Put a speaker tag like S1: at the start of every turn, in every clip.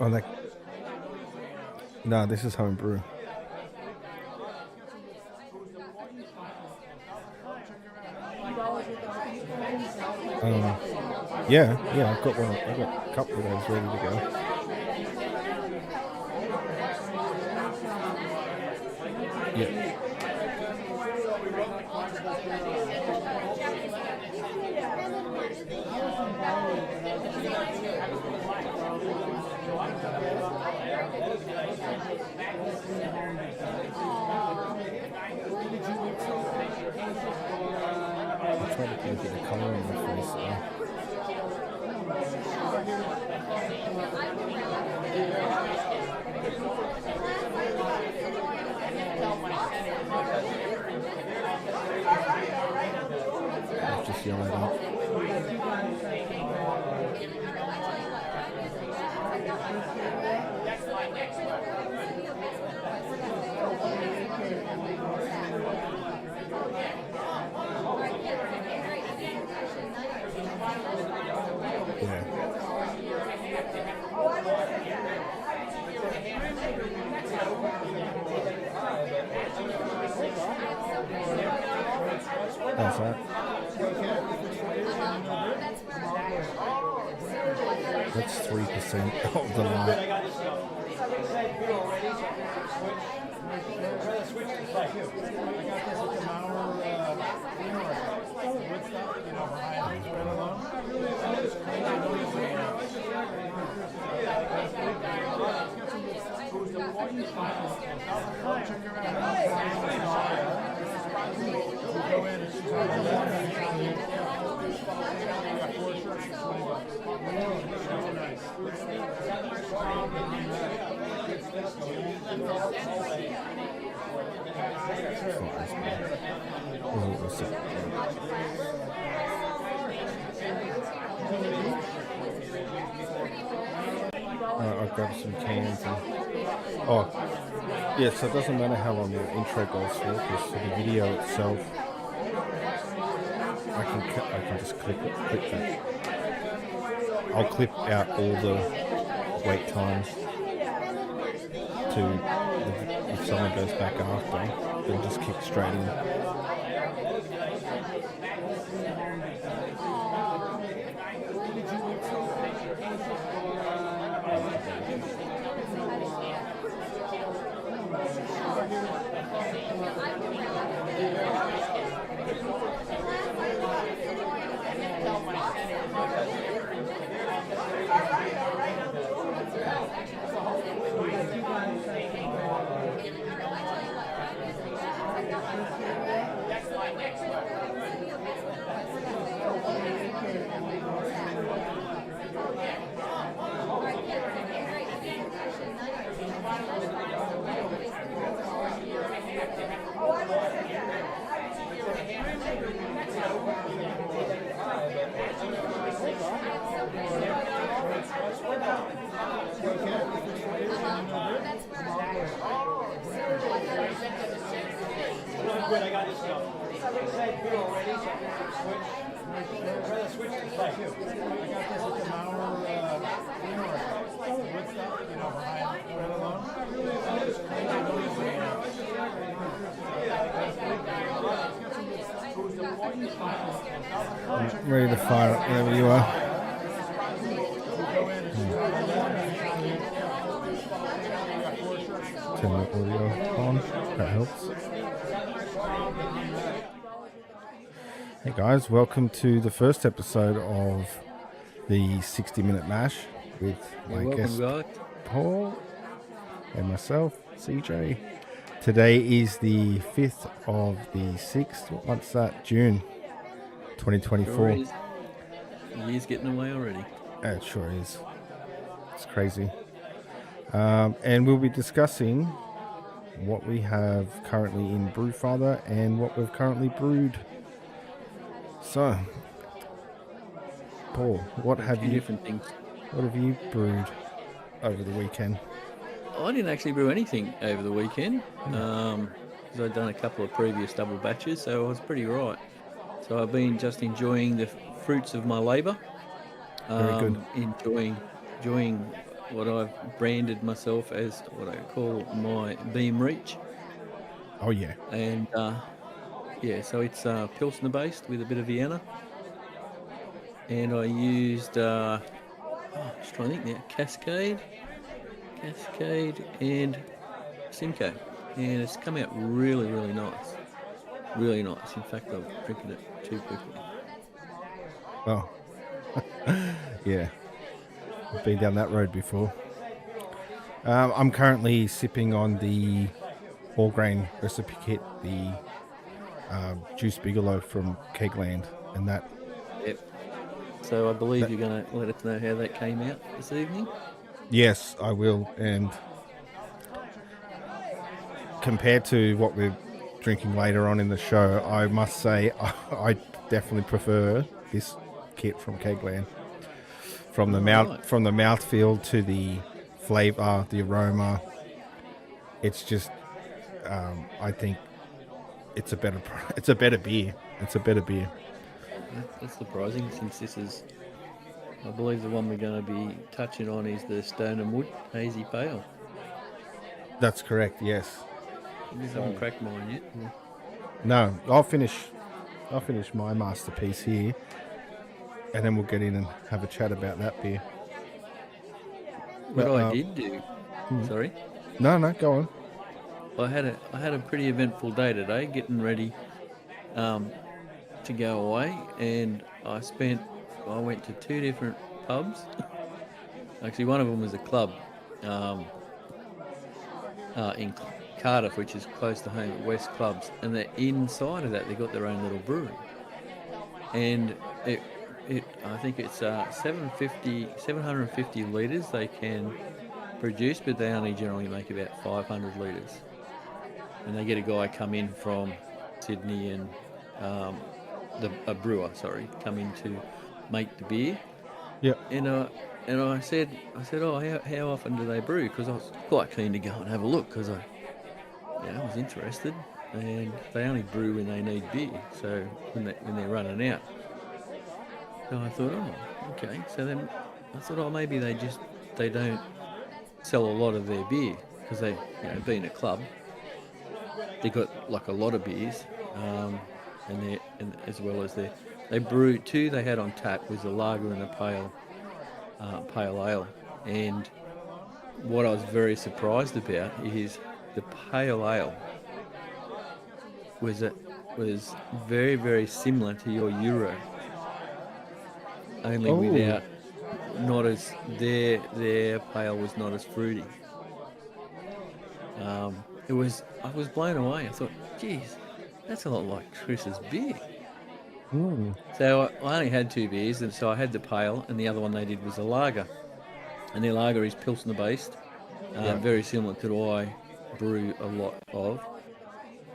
S1: Oh, no, this is home brew. Yeah, I've got one. I've got a couple of those ready to go. Yeah. I'm trying to get a bit of colour in my face there. I've just yellowed up. That's that. That's 3% of the light. I'll grab some cans and so it doesn't matter how long the intro goes for, because for the video itself I can just clip that. I'll clip out all the wait times if someone goes back after, then just kick straight in. I'm ready to fire up whenever you are. Turn the audio on, that helps. Hey guys, welcome to the first episode of the 60-minute mash with my guest Paul and myself, CJ. Today is the 5th of the 6th. What month's that? June 2024.
S2: Sure is. The year's getting away already.
S1: It sure is. It's crazy. And we'll be discussing what we have currently in Brewfather and what we've currently brewed. So, Paul, what have you brewed over the weekend?
S2: I didn't actually brew anything over the weekend because I'd done a couple of previous double batches, so I was pretty right. So I've been just enjoying the fruits of my labour.
S1: Very good.
S2: Enjoying what I've branded myself as what I call my Beam Reach.
S1: Oh yeah.
S2: And so it's Pilsner based with a bit of Vienna. And I used, just trying to think now, Cascade, and Simcoe. And it's come out really, really nice. Really nice. In fact, I'm drinking it too quickly.
S1: Oh. Yeah. I've been down that road before. I'm currently sipping on the all grain recipe kit, the Juice Bigelow from Kegland, and that.
S2: Yep. So I believe you're going to let us know how that came out this evening.
S1: Yes, I will. And compared to what we're drinking later on in the show, I must say I definitely prefer this kit from Kegland. From the mouthfeel to the flavor, the aroma, it's just I think it's a better beer. It's a better beer.
S2: That's surprising, since this is, I believe, the one we're going to be touching on is the Stone and Wood Hazy Pale.
S1: That's correct. Yes.
S2: You haven't cracked mine yet.
S1: No, I'll finish my masterpiece here, and then we'll get in and have a chat about that beer.
S2: What I did do. Sorry.
S1: No, go on.
S2: I had a pretty eventful day today, getting ready to go away, and I went to 2 different pubs. Actually, one of them was a club in Cardiff, which is close to home, at West Clubs, and the inside of that they got their own little brewery, and I think it's 750 litres they can produce, but they only generally make about 500 litres. And they get a guy come in from Sydney and a brewer, come in to make the beer.
S1: Yeah.
S2: And I said, oh, how often do they brew? Because I was quite keen to go and have a look, because I was interested. And they only brew when they need beer, so when they're running out. So I thought, oh, okay. So then I thought, oh, maybe they don't sell a lot of their beer, because they, being a club, they got like a lot of beers, and as well as they brew 2 they had on tap was a lager and a pale ale. And what I was very surprised about is the pale ale was very, very similar to your Euro, only without not as their pale was not as fruity. I was blown away. I thought, geez, that's a lot like Chris's beer. So I only had 2 beers, and so I had the pale, and the other one they did was a lager. And their lager is Pilsner based, very similar to what I brew a lot of.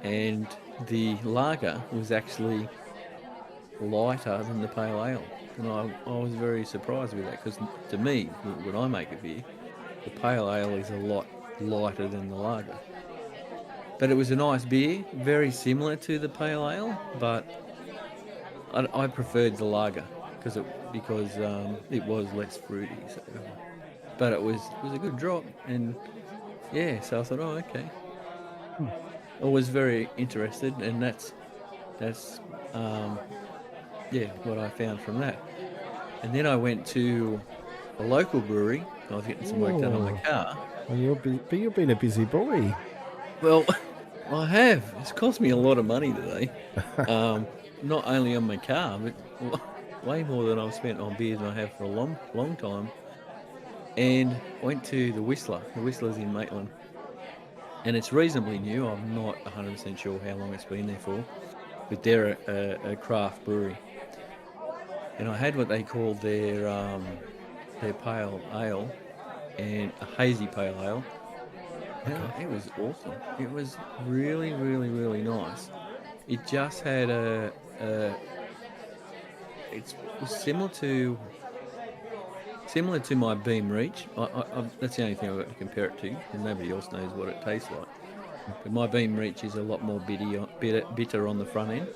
S2: And the lager was actually lighter than the pale ale. And I was very surprised with that, because to me, when I make a beer, the pale ale is a lot lighter than the lager. But it was a nice beer, very similar to the pale ale, but I preferred the lager because it was less fruity. So, but it was a good drop, and so I thought, oh, okay. I was very interested, and that's what I found from that. And then I went to a local brewery. I was getting some work done on my car.
S1: Well, you've been a busy boy.
S2: Well, I have. It's cost me a lot of money today. Not only on my car, but way more than I've spent on beers I have for a long, long time. And went to the Whistler. The Whistler's in Maitland. And it's reasonably new. I'm not 100% sure how long it's been there for. But they're a craft brewery. And I had what they called their pale ale, and a hazy pale ale. Okay. It was awesome. It was really, really, really nice. It just had it was similar to my Beam Reach. That's the only thing I've got to compare it to, because nobody else knows what it tastes like. But my Beam Reach is a lot more bitter on the front end.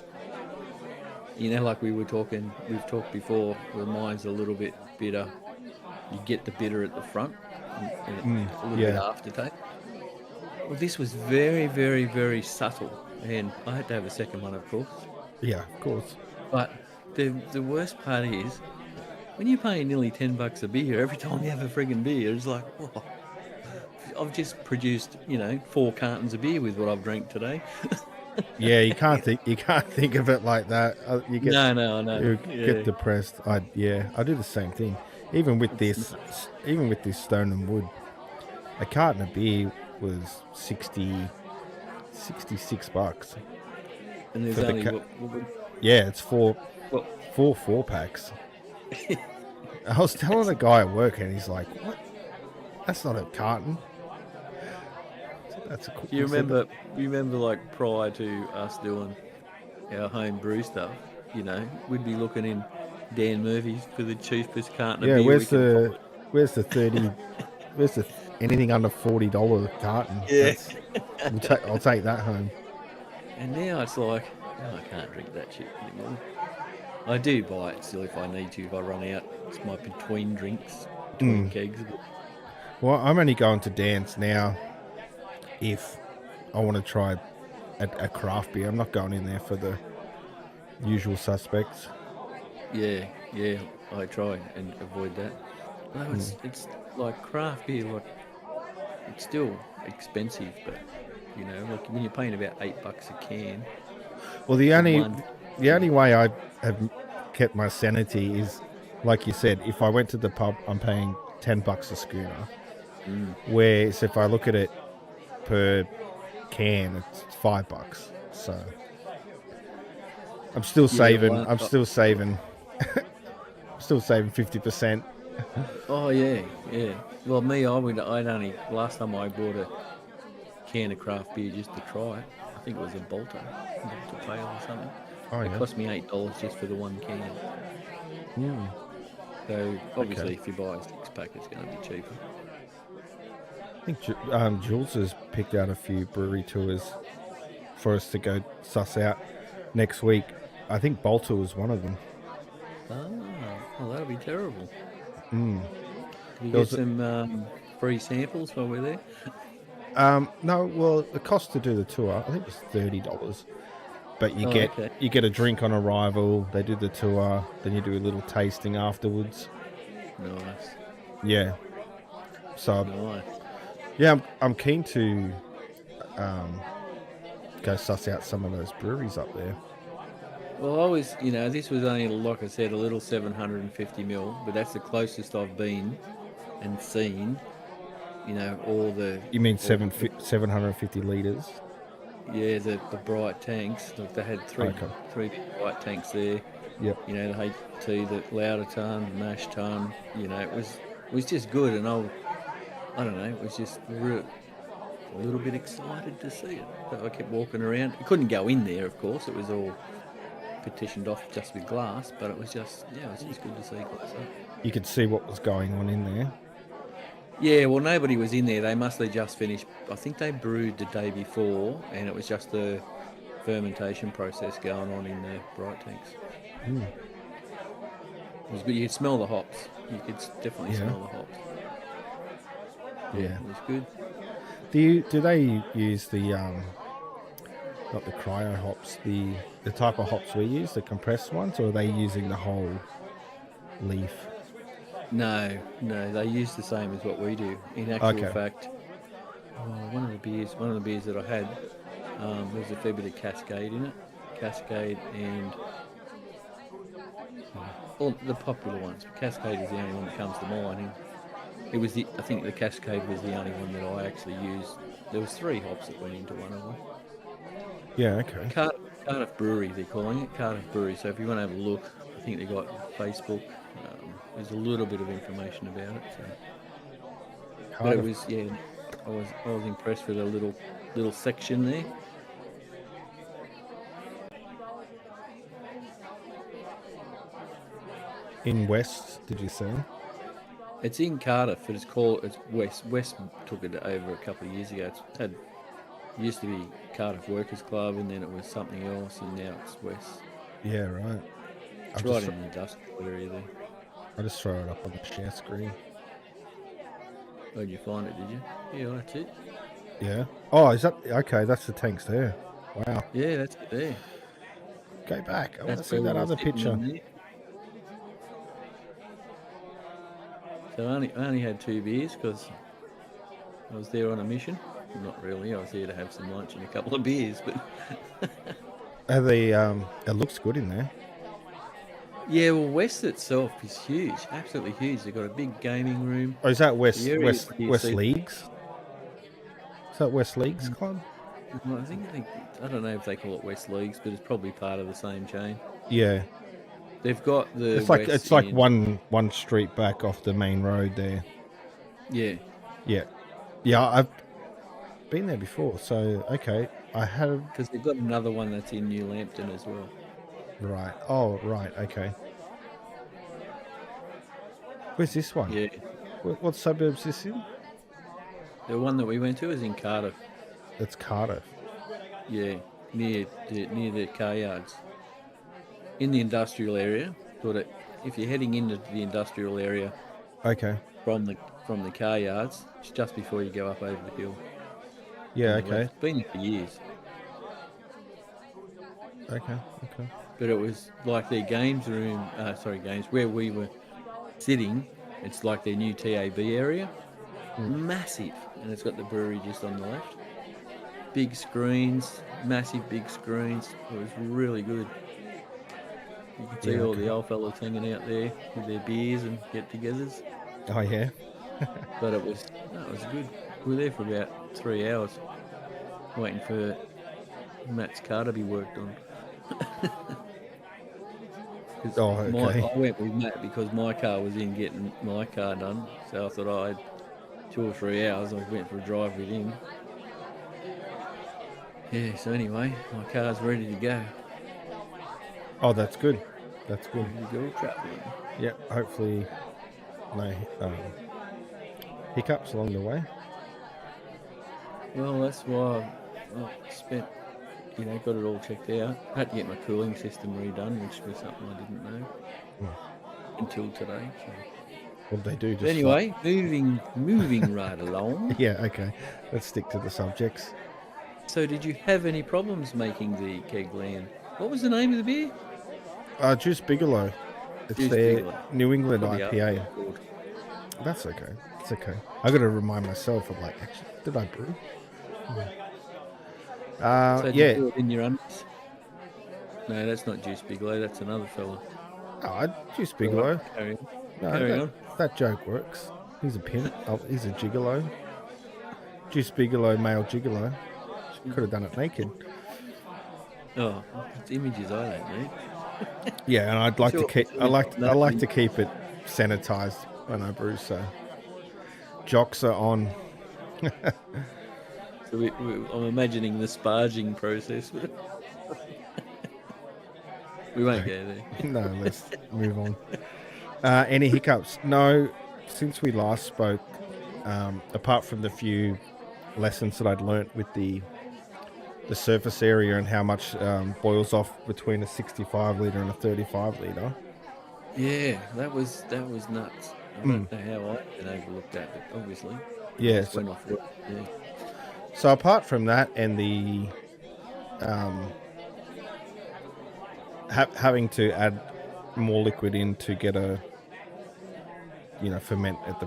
S2: Like we've talked before, where mine's a little bit bitter you get the bitter at the front and a little bit aftertaste. Well, this was very, very, very subtle, and I had to have a second one, of course.
S1: Yeah, of course.
S2: But the worst part is, when you're paying nearly $10 a beer, every time you have a friggin' beer, it's like, oh, I've just produced, 4 cartons of beer with what I've drank today.
S1: Yeah, you can't think of it like that. You get
S2: No, I know.
S1: You get depressed. I do the same thing. Even with this Stone and Wood, a carton of beer was $66.
S2: And there's only
S1: it's four 4-packs. I was telling a guy at work, and he's like, "What? That's not a carton." That's a cool.
S2: You remember, like prior to us doing our home brew stuff, we'd be looking in Dan Murphy's for the cheapest carton of beer.
S1: Where's the 30? Where's the anything under $40 carton?
S2: Yeah,
S1: I'll take that home.
S2: And now it's like, I can't drink that shit anymore. I do buy it still if I need to. If I run out, it's my between drinks, between kegs.
S1: Well, I'm only going to Dan's now if I want to try a craft beer. I'm not going in there for the usual suspects.
S2: Yeah, I try and avoid that. No, it's like craft beer, like it's still expensive, but like when you're paying about $8 a can.
S1: Well, the only way I have kept my sanity is, like you said, if I went to the pub, I'm paying $10 a schooner. Whereas if I look at it per can, it's $5. So I'm still saving. I'm still saving 50%.
S2: Oh yeah. Well, me, last time I bought a can of craft beer just to try it. I think it was a Bolter Pale or something. It cost me $8 just for the one can. So obviously, if you buy a 6-pack, it's going to be cheaper.
S1: I think Jules has picked out a few brewery tours for us to go suss out next week. I think Bolter was one of them.
S2: Well, that'll be terrible.
S1: Mm.
S2: Can you get some free samples while we're there?
S1: No, well, the cost to do the tour, I think it's $30. But you get a drink on arrival. They do the tour, then you do a little tasting afterwards.
S2: Nice.
S1: Yeah. So,
S2: nice.
S1: Yeah, I'm keen to go suss out some of those breweries up there.
S2: Well, I was, this was only, like I said, a little 750ml, but that's the closest I've been and seen, all the...
S1: You mean 750 litres?
S2: Yeah, the bright tanks. Look, they had three bright tanks there.
S1: Yep.
S2: The HT, the louder ton, the mash ton. It was just good, and I don't know. It was just a little bit excited to see it. So I kept walking around. I couldn't go in there, of course. It was all partitioned off just with glass, but it was just good to see glass.
S1: You could see what was going on in there.
S2: Yeah, well, nobody was in there. They must have just finished. I think they brewed the day before, and it was just the fermentation process going on in the bright tanks. It was good. You could smell the hops. You could definitely smell the hops. Yeah, it was good.
S1: Do they use the not the cryo hops, the type of hops we use, the compressed ones, or are they using the whole leaf?
S2: No, they use the same as what we do. In actual fact, one of the beers that I had, there was a fair bit of Cascade in it. Cascade and all the popular ones. Cascade is the only one that comes to mind. And it was I think the Cascade was the only one that I actually used. There was 3 hops that went into one of them. Yeah, okay. Cardiff Brewery, they're calling it, Cardiff Brewery. So if you want to have a look, I think they got Facebook. There's a little bit of information about it. So. But it was, I was impressed with a little section there.
S1: In West, did you say?
S2: It's in Cardiff, but it's West. West took it over a couple of years ago. It used to be Cardiff Workers Club, and then it was something else, and now it's West.
S1: Yeah, right.
S2: It's right in the industrial area there.
S1: I'll just throw it up on the share screen.
S2: Where'd you find it, did you? Yeah, that's it.
S1: Yeah. Oh, is that okay? That's the tanks there. Wow.
S2: Yeah, that's it there.
S1: Go back. I want to
S2: That's
S1: see
S2: where we
S1: that
S2: were
S1: other
S2: sitting
S1: picture.
S2: in there. So I only had 2 beers because I was there on a mission. Well, not really. I was there to have some lunch and a couple of beers, but
S1: It looks good in there.
S2: yeah. Well, West itself is huge, absolutely huge. They've got a big gaming room.
S1: Oh, is that West
S2: The area
S1: West
S2: you
S1: West
S2: see-
S1: Leagues? Is that West Leagues Club?
S2: I think I don't know if they call it West Leagues, but it's probably part of the same chain.
S1: Yeah.
S2: They've got the
S1: It's like
S2: West
S1: one street back off the main road there.
S2: Yeah.
S1: Yeah. Yeah, I've been there before, so okay. I have
S2: Because they've got another one that's in New Lambton as well.
S1: right. Oh, right, okay. Where's this one?
S2: Yeah.
S1: What suburbs is this in?
S2: The one that we went to is in Cardiff.
S1: It's Cardiff.
S2: Yeah, near the car yards. In the industrial area. But if you're heading into the industrial area
S1: Okay.
S2: from the car yards, it's just before you go up over the hill.
S1: Yeah,
S2: On the
S1: okay.
S2: left. It's been there for years.
S1: Okay.
S2: But it was like their games room, where we were sitting, it's like their new TAB area. Massive. And it's got the brewery just on the left. Big screens, massive big screens. It was really good. You could see all the old fellas hanging out there with their beers and get-togethers.
S1: Oh, yeah?
S2: But it was good. We were there for about 3 hours waiting for Matt's car to be worked on.
S1: Oh, okay.
S2: I went with Matt because my car was in getting my car done. So I thought I had 2 or 3 hours. I went for a drive with him. Yeah, so anyway, my car's ready to go.
S1: Oh, that's good. That's good.
S2: Ready to go traveling.
S1: Yeah, hopefully no hiccups along the way.
S2: Well, that's why I spent, got it all checked out. I had to get my cooling system redone, which was something I didn't know until today. So.
S1: What they do?
S2: But anyway, moving right along.
S1: Yeah, okay. Let's stick to the subjects.
S2: So, did you have any problems making the keg land? What was the name of the beer?
S1: Juice Bigelow. It's
S2: Juice
S1: their
S2: Bigelow.
S1: New England
S2: Probably
S1: IPA.
S2: called.
S1: That's okay. It's okay. I got to remind myself of actually, did I brew?
S2: So did
S1: yeah.
S2: you do it in your undies? No, that's not Juice Bigelow. That's another fella.
S1: Oh, Juice Bigelow.
S2: Carry on.
S1: No,
S2: Carry on.
S1: that joke works. He's a pimp. Oh, he's a gigolo. Juice Bigelow, male gigolo. Could have done it naked.
S2: Oh, it's images I don't need.
S1: Yeah, and I'd like
S2: Sure.
S1: to keep. I like to keep it sanitized when I brew. So jocks are on.
S2: So I'm imagining the sparging process. We won't go there.
S1: No, let's move on. Any hiccups? No. Since we last spoke, apart from the few lessons that I'd learnt with the surface area and how much boils off between a 65 litre and a 35 litre.
S2: Yeah, that was nuts. I don't know how I've been overlooked that, but obviously.
S1: Yeah.
S2: Just went off it. Yeah.
S1: So apart from that and the having to add more liquid in to get a ferment at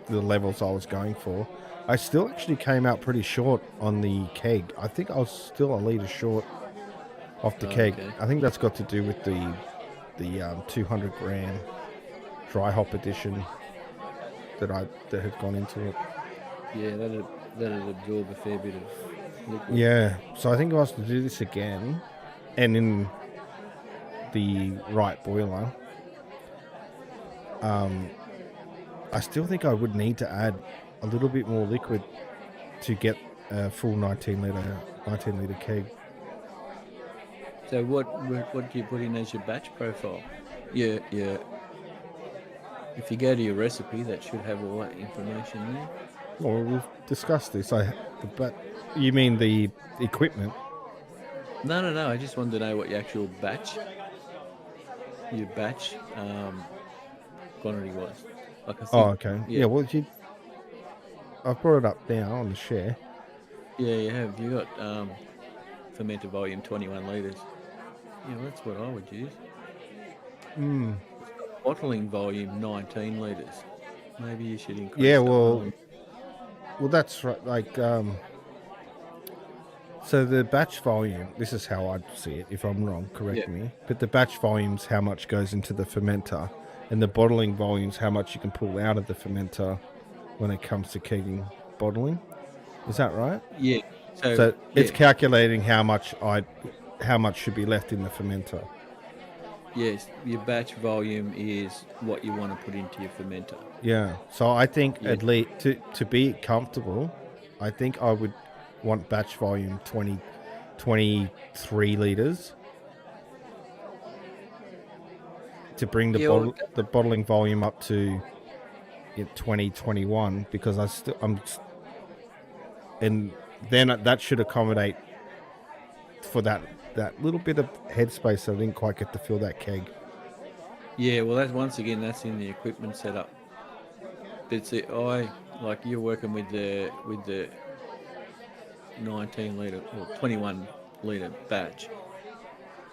S1: the levels I was going for, I still actually came out pretty short on the keg. I think I was still a litre short off the keg.
S2: Okay.
S1: I think that's got to do with the 200 gram dry hop edition that had gone into it.
S2: Yeah, that'd absorb a fair bit of liquid.
S1: Yeah, so I think if I was to do this again, and in the right boiler, I still think I would need to add a little bit more liquid to get a full 19 litre keg.
S2: So what do you put in as your batch profile? Yeah. If you go to your recipe, that should have all that information there.
S1: Well, we've discussed this. But you mean the equipment?
S2: No. I just wanted to know what your actual batch quantity was. Like I
S1: Oh,
S2: think,
S1: okay. Yeah, well, I've brought it up now on the share.
S2: Yeah, you have. You got fermenter volume 21 litres. Yeah, well, that's what I would use. Bottling volume 19 litres. Maybe you should increase
S1: Yeah,
S2: that one.
S1: well, that's right. Like, so the batch volume, this is how I see it. If I'm wrong, correct me. But the batch volume's how much goes into the fermenter, and the bottling volume's how much you can pull out of the fermenter when it comes to kegging bottling. Is that right?
S2: Yeah.
S1: So it's calculating how much should be left in the fermenter.
S2: Yes, your batch volume is what you want to put into your fermenter.
S1: Yeah. So I think at least to be comfortable, I think I would want batch volume 23 litres to bring the bottling volume up to 2021 because and then that should accommodate for that little bit of headspace that I didn't quite get to fill that keg.
S2: Yeah, well, that's in the equipment setup. But see, like you're working with the 19 litre or 21 litre batch,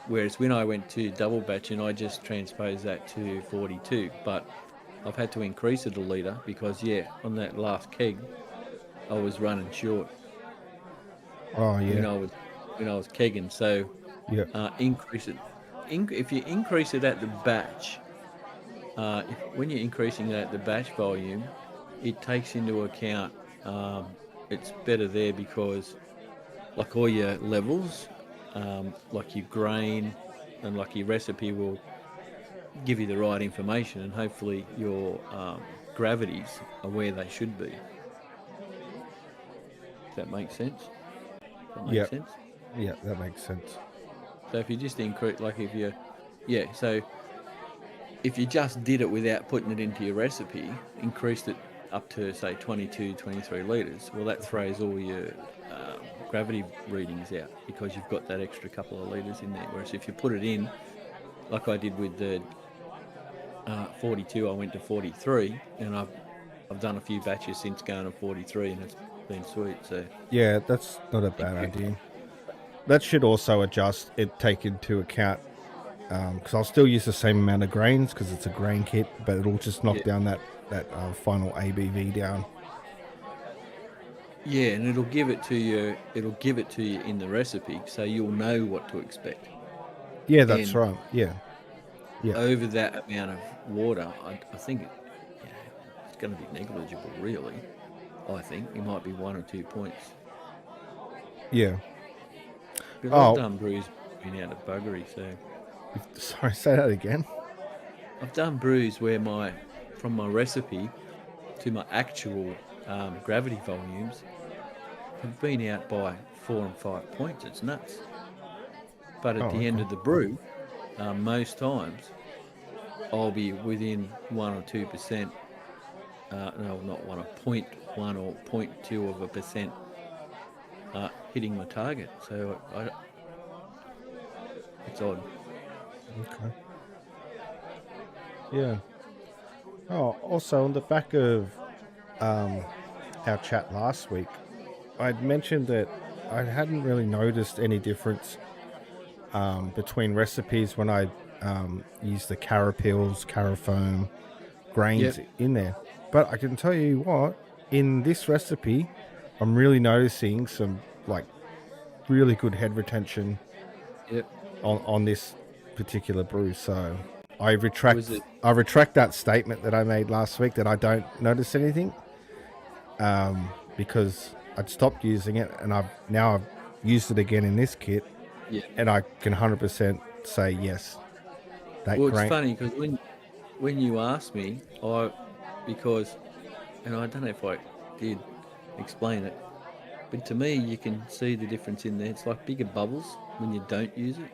S2: whereas when I went to double batch and I just transposed that to 42, but I've had to increase it a litre because on that last keg I was running short.
S1: Oh yeah.
S2: When I was kegging, so increase it. If you increase it at the batch, when you're increasing it at the batch volume, it takes into account. It's better there because, like all your levels, like your grain, and like your recipe will give you the right information, and hopefully your gravities are where they should be. Does that make sense?
S1: Yeah, that makes sense.
S2: So if you just increase, so if you just did it without putting it into your recipe, increased it up to say 22, 23 litres, well, that throws all your gravity readings out because you've got that extra couple of litres in there. Whereas if you put it in, like I did with the 42, I went to 43, and I've done a few batches since going to 43, and it's been sweet. So
S1: yeah, that's not a bad idea. That should also take into account because I'll still use the same amount of grains because it's a grain kit, but it'll just knock down that final ABV down.
S2: Yeah, and it'll give it to you in the recipe, so you'll know what to expect.
S1: Yeah, that's right. Yeah.
S2: Over that amount of water, I think it's going to be negligible, really. I think it might be 1 or 2 points.
S1: Yeah.
S2: Because I've done brews been out of buggery, so.
S1: Sorry, say that again.
S2: I've done brews where from my recipe to my actual gravity volumes have been out by 4 and 5 points. It's nuts. But at the end of the brew, most times I'll be within 1 or 2%. No, not 1, 0.1 or 0.2 of a percent hitting my target. So it's odd.
S1: Okay. Yeah. Oh, also on the back of our chat last week, I'd mentioned that I hadn't really noticed any difference between recipes when I used the carapils, carafoam, grains in there. But I can tell you what, in this recipe, I'm really noticing some like really good head retention on this particular brew. So I retract that statement that I made last week that I don't notice anything because I'd stopped using it and I've used it again in this kit and I can 100% say yes.
S2: It's funny because when you asked me, and I don't know if I did explain it, but to me you can see the difference in there. It's like bigger bubbles when you don't use it,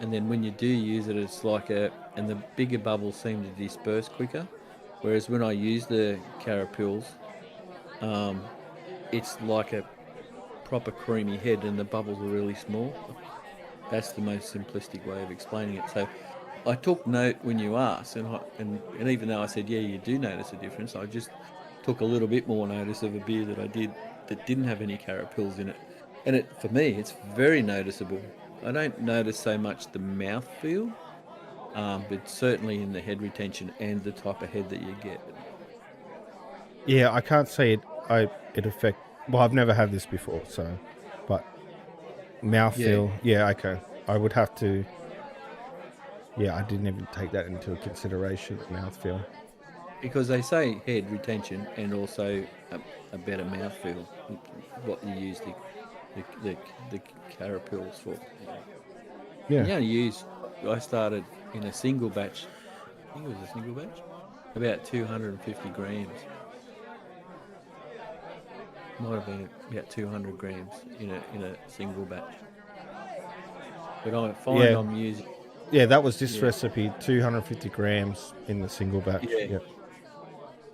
S2: and then when you do use it, it's like and the bigger bubbles seem to disperse quicker. Whereas when I use the carapils, it's like a proper creamy head, and the bubbles are really small. That's the most simplistic way of explaining it. So I took note when you asked, and even though I said, yeah, you do notice a difference, I just took a little bit more notice of a beer that I did that didn't have any carapils in it. And for me, it's very noticeable. I don't notice so much the mouthfeel, but certainly in the head retention and the type of head that you get.
S1: Yeah, I can't say it affect. Well, I've never had this before, so, but mouthfeel. Yeah, okay. I would have to. Yeah, I didn't even take that into consideration. Mouthfeel.
S2: Because they say head retention and also a better mouthfeel. What you use the carapils for.
S1: Yeah.
S2: And you only use. I started in a single batch. I think it was a single batch. About 250 grams. Might have been about 200 grams in a single batch. But I find I'm using.
S1: Yeah, that was this recipe, 250 grams in the single batch.
S2: Yeah.
S1: Yep.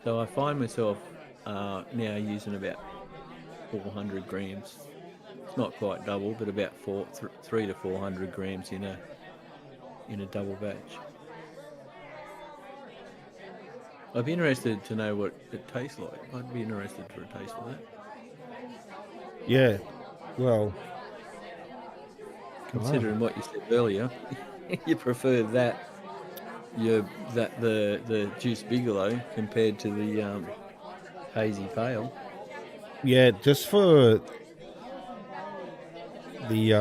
S2: So I find myself now using about 400 grams. It's not quite double, but about 3 to 400 grams in a double batch. I'd be interested to know what it tastes like. I'd be interested for a taste of that.
S1: Yeah, well,
S2: considering what you said earlier, you prefer that the Juice Bigelow compared to the hazy pale.
S1: Yeah, just for the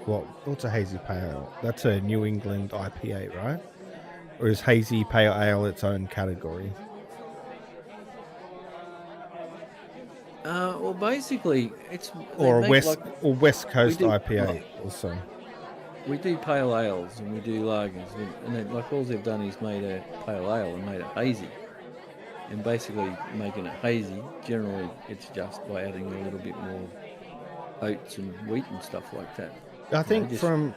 S1: what's a hazy pale? That's a New England IPA, right? Or is hazy pale ale its own category?
S2: Well, basically, it's
S1: or West Coast IPA also.
S2: We do pale ales and we do lagers, and then, like all they've done is made a pale ale and made it hazy. And basically, making it hazy, generally, it's just by adding a little bit more oats and wheat and stuff like that.
S1: I think from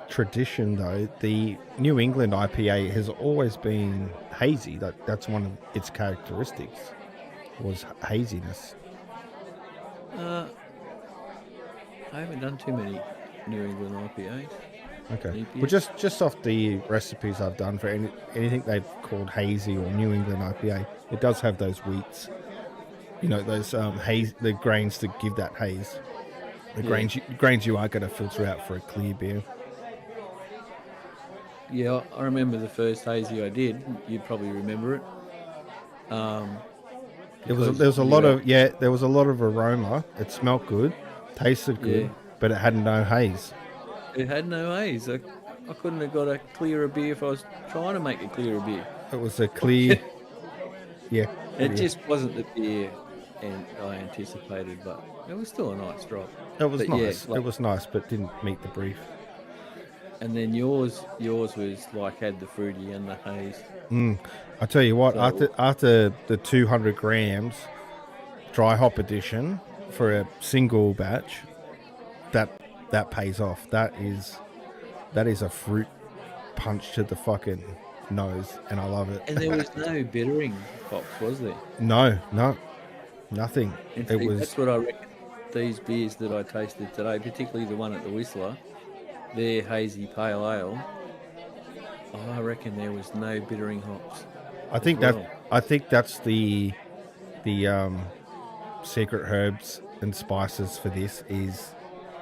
S1: tradition though, the New England IPA has always been hazy. That's one of its characteristics, was haziness.
S2: I haven't done too many New England IPAs.
S1: Okay. Well, just off the recipes I've done for anything they've called hazy or New England IPA, it does have those wheats. You know, those haze, the grains to give that haze. The grains you are going to filter out for a clear beer.
S2: Yeah, I remember the first hazy I did. You'd probably remember it.
S1: There was a lot of aroma. It smelled good, tasted good, but it had no haze.
S2: It had no haze. I couldn't have got a clearer beer if I was trying to make a clearer beer.
S1: It was a clear,
S2: It just wasn't the beer I anticipated, but it was still a nice drop.
S1: It was nice. It was nice, but didn't meet the brief.
S2: And then yours was like had the fruity and the haze.
S1: I tell you what, after the 200 grams dry hop edition for a single batch, that pays off. That is a fruit punch to the fucking nose, and I love it.
S2: And there was no bittering hops, was there?
S1: No, nothing.
S2: That's what I reckon. These beers that I tasted today, particularly the one at the Whistler, their hazy pale ale, I reckon there was no bittering hops.
S1: I think that's the secret herbs and spices for this is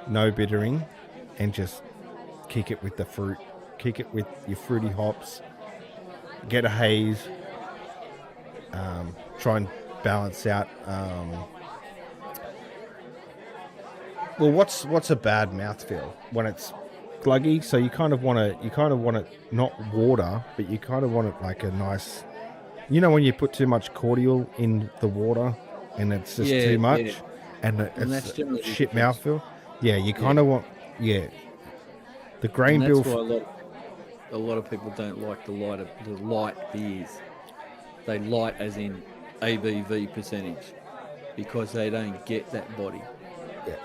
S1: no bittering, and just kick it with the fruit, kick it with your fruity hops, get a haze, try and balance out. Well, what's a bad mouthfeel? When it's gluggy, so you kind of want it not water, but you kind of want it like a nice, you know, when you put too much cordial in the water and it's just too much, and it's shit mouthfeel. Yeah, you kind of want the grain bill.
S2: That's why a lot of people don't like the light beers. They light as in ABV percentage because they don't get that body.
S1: Yeah,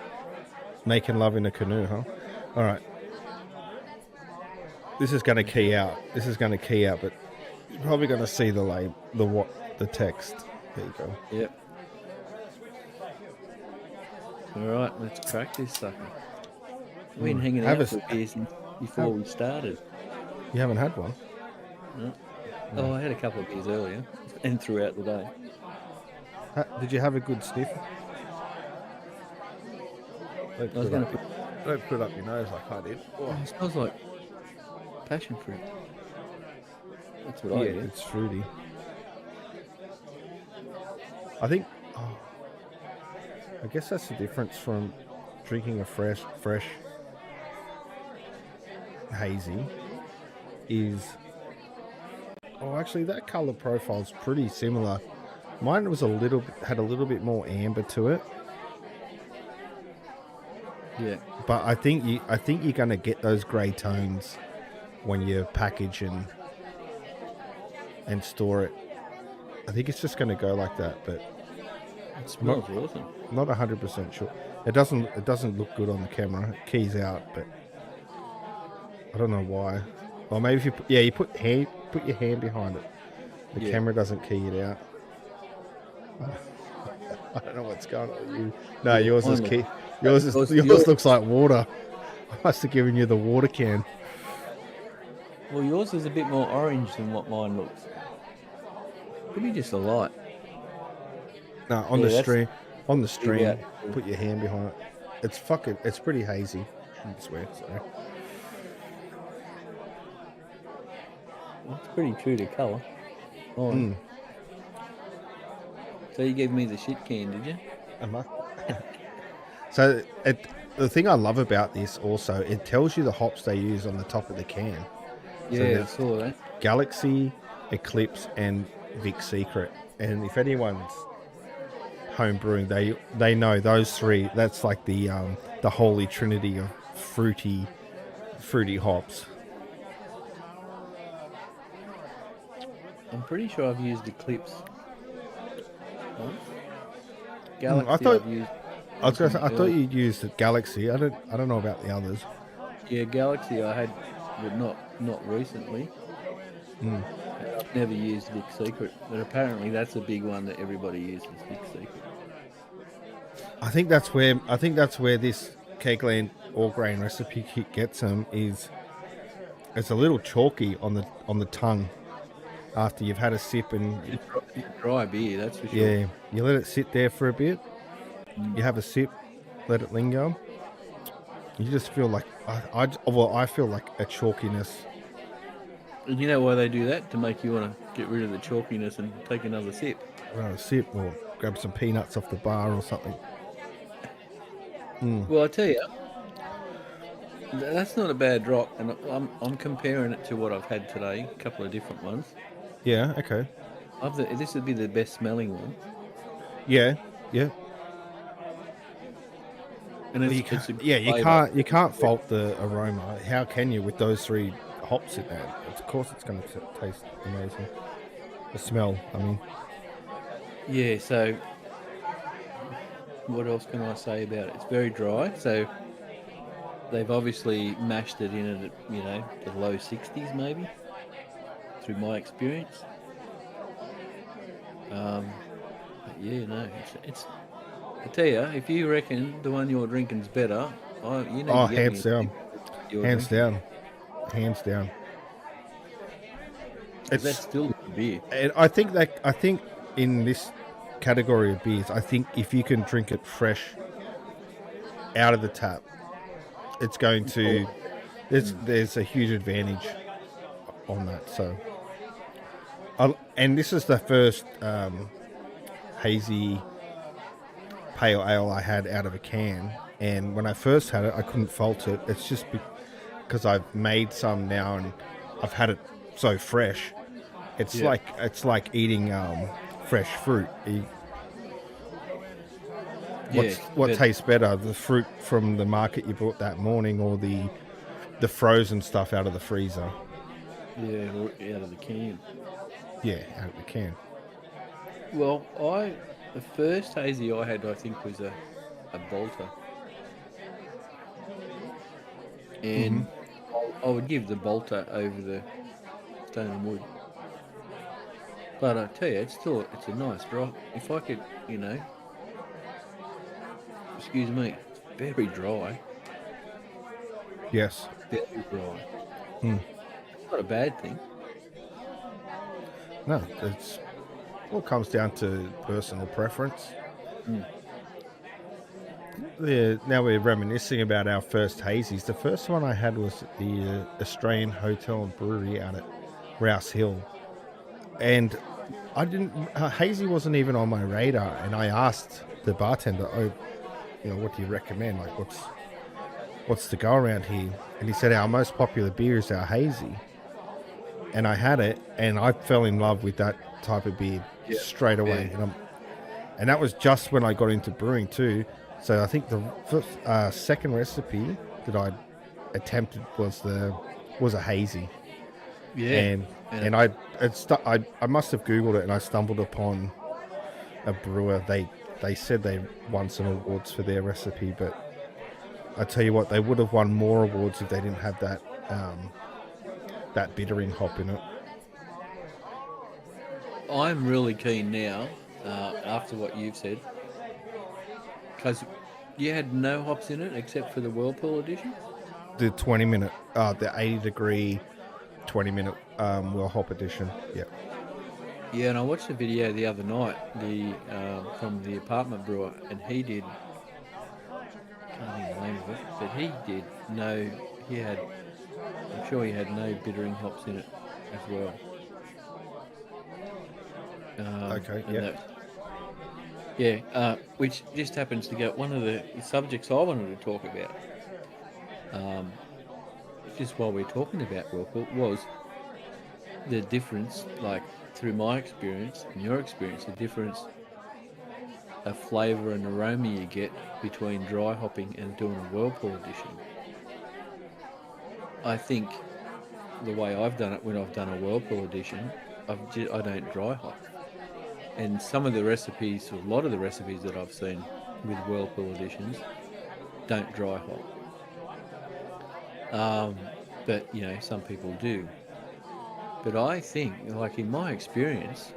S1: making love in a canoe, huh? All right. This is going to key out. But you're probably going to see the text. There you go.
S2: Yep. All right, let's crack this sucker. We've been hanging out for beers before we started.
S1: You haven't had one?
S2: No. Oh, I had a couple of beers earlier and throughout the day.
S1: Did you have a good sniff? Don't put it up your nose like I did.
S2: Oh, it smells like passion fruit. That's what I get.
S1: It's fruity. I think. I guess that's the difference from drinking a fresh hazy. Actually, that color profile is pretty similar. Mine was had a little bit more amber to it.
S2: Yeah.
S1: But I think you're gonna get those grey tones when you package and store it. I think it's just gonna go like that, but
S2: it smells awesome.
S1: Not 100% sure. It doesn't look good on the camera. It keys out, but I don't know why. Or maybe if you put your hand behind it, the camera doesn't key it out. I don't know what's going on with you. No, yours is key. Yours looks like water. I must have given you the water can.
S2: Well, yours is a bit more orange than what mine looks. Could be just a light.
S1: No, on the stream, put your hand behind it. It's pretty hazy. I swear, sorry.
S2: It's pretty true to colour. Oh. So you gave me the shit can, did you?
S1: So the thing I love about this also, it tells you the hops they use on the top of the can.
S2: Yeah, I saw that.
S1: Galaxy, Eclipse, and Vic Secret. And if anyone's home brewing, they know those three. That's like the holy trinity of fruity hops.
S2: I'm pretty sure I've used Eclipse. Huh?
S1: Galaxy. I thought you'd used the Galaxy. I don't know about the others.
S2: Yeah, Galaxy I had, but not recently. I've never used Vic Secret, but apparently that's a big one that everybody uses, Vic Secret. I think that's
S1: where this Kegland all grain recipe kit gets them. Is it's a little chalky on the tongue after you've had a sip and
S2: dry beer, that's for sure.
S1: Yeah, you let it sit there for a bit. You have a sip, let it linger. You just feel like I feel like a chalkiness.
S2: And you know why they do that? To make you want to get rid of the chalkiness and take another sip.
S1: Another sip, or grab some peanuts off the bar or something.
S2: Well, I tell you, that's not a bad drop, and I'm comparing it to what I've had today, a couple of different ones.
S1: Yeah, okay.
S2: This would be the best smelling one.
S1: Yeah.
S2: And
S1: you can't fault the aroma. How can you with those three hops in there? Of course, it's going to taste amazing. The smell, I mean.
S2: Yeah. So, what else can I say about it? It's very dry. So, they've obviously mashed it in at the low 60s maybe, through my experience. But yeah, no, it's. I tell you, if you reckon the one you're drinking's better,
S1: hands down.
S2: That's still good beer.
S1: And I think in this category of beers, I think if you can drink it fresh out of the tap, it's going to. There's a huge advantage on that. So, and this is the first hazy pale ale I had out of a can, and when I first had it, I couldn't fault it. It's just because I've made some now and I've had it so fresh. It's like eating fresh fruit. What tastes better, the fruit from the market you bought that morning, or the frozen stuff out of the freezer?
S2: Yeah, or out of the can.
S1: Yeah, out of the can.
S2: Well, the first hazy I had, I think, was a Bolter. And I would give the Bolter over the Stone and Wood. But I tell you, it's a nice drop. If I could, excuse me, it's very dry.
S1: Yes.
S2: very dry.
S1: Hmm.
S2: It's not a bad thing.
S1: No, it's all comes down to personal preference. Now we're reminiscing about our first hazies. The first one I had was at the Australian Hotel and Brewery out at Rouse Hill, and I didn't. Hazy wasn't even on my radar, and I asked the bartender, "Oh, what do you recommend? Like, what's the go around here?" And he said, "Our most popular beer is our hazy." And I had it, and I fell in love with that type of beer straight away.
S2: Yeah.
S1: And that was just when I got into brewing too. So I think the second recipe that I attempted was a hazy.
S2: Yeah.
S1: And I must have Googled it, and I stumbled upon a brewer. They said they won some awards for their recipe, but I tell you what, they would have won more awards if they didn't have that bittering hop in it.
S2: I'm really keen now, after what you've said, because you had no hops in it except for the Whirlpool edition.
S1: The 20-minute, the 80-degree 20-minute well hop edition. Yeah.
S2: Yeah, and I watched a video the other night, from the apartment brewer, and he did. Can't think of the name of it, but I'm sure he had no bittering hops in it as well.
S1: Okay.
S2: Yeah. Which just happens to go one of the subjects I wanted to talk about. Just while we're talking about Whirlpool, was the difference, like through my experience and your experience, the difference of flavour and aroma you get between dry hopping and doing a Whirlpool edition. I think the way I've done it when I've done a Whirlpool edition, I don't dry hop. And some of the recipes, or a lot of the recipes that I've seen with Whirlpool editions, don't dry hop. But, some people do. But I think, like in my experience,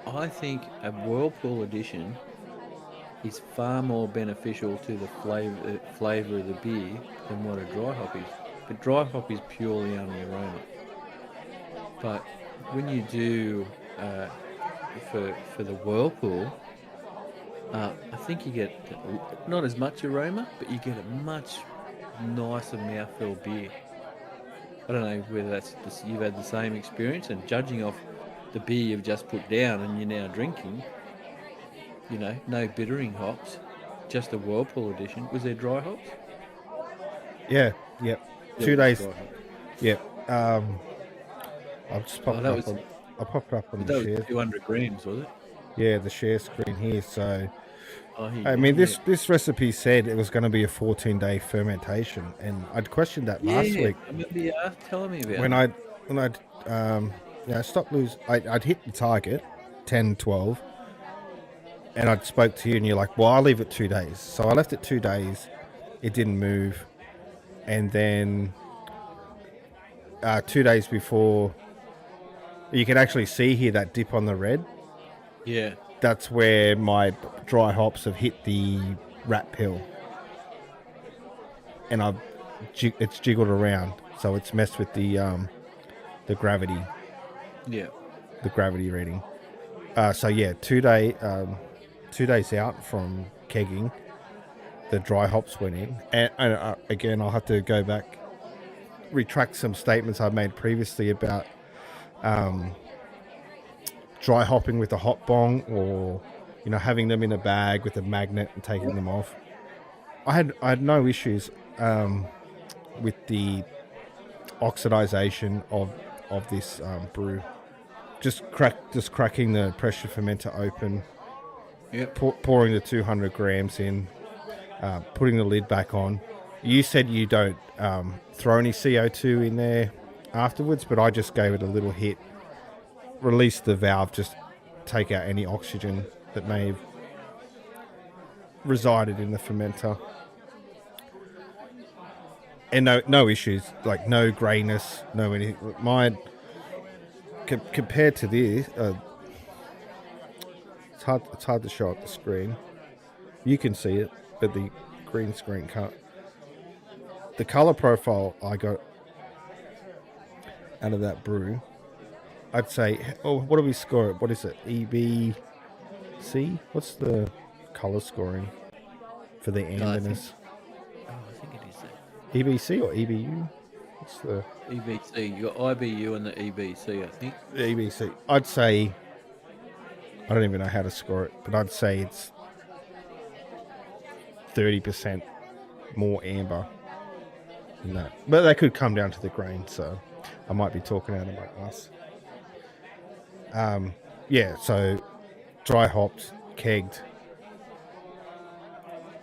S2: I think a Whirlpool edition is far more beneficial to the flavour of the beer than what a dry hop is. But dry hop is purely only aroma. But when you do for the Whirlpool, I think you get not as much aroma, but you get a much nicer mouthfeel beer. I don't know whether you've had the same experience, and judging off the beer you've just put down and you're now drinking, no bittering hops, just a Whirlpool edition. Was there dry hops?
S1: Yeah. 2 days. Yeah. I'll just pop it up. I'll pop it up on the share.
S2: That was 200 grams, was it?
S1: Yeah, the share screen here. So, this recipe said it was going to be a 14-day fermentation, and I'd questioned that last week.
S2: I remember you telling me about
S1: when I'd stopped losing. I'd hit the target, 10, 12, and I'd spoke to you, and you're like, "Well, I'll leave it 2 days." So I left it 2 days. It didn't move, and then 2 days before, you can actually see here that dip on the red.
S2: Yeah.
S1: That's where my dry hops have hit the rat pill, and it's jiggled around, so it's messed with the gravity.
S2: Yeah.
S1: The gravity reading. 2 days out from kegging, the dry hops went in, and again I'll have to go back, retract some statements I've made previously about dry hopping with a hop bong, or having them in a bag with a magnet and taking them off. I had no issues with the oxidization of this brew. Just cracking the pressure fermenter open.
S2: Yep.
S1: Pouring the 200 grams in, putting the lid back on. You said you don't throw any CO2 in there afterwards, but I just gave it a little hit, release the valve, just take out any oxygen that may have resided in the fermenter. And no issues, like no grayness, no anything. Mine, compared to this, it's hard to show up the screen. You can see it, but the green screen can't. the color profile I got out of that brew, I'd say, what do we score it? What is it? EBC? What's the color scoring for the amberness?
S2: I think it is that.
S1: EBC or EBU? What's the
S2: EBC? You got IBU and the EBC, I think.
S1: The EBC. I'd say, I don't even know how to score it, but I'd say it's 30% more amber than that. But that could come down to the grain, so I might be talking out of my ass. Yeah, so dry hopped, kegged.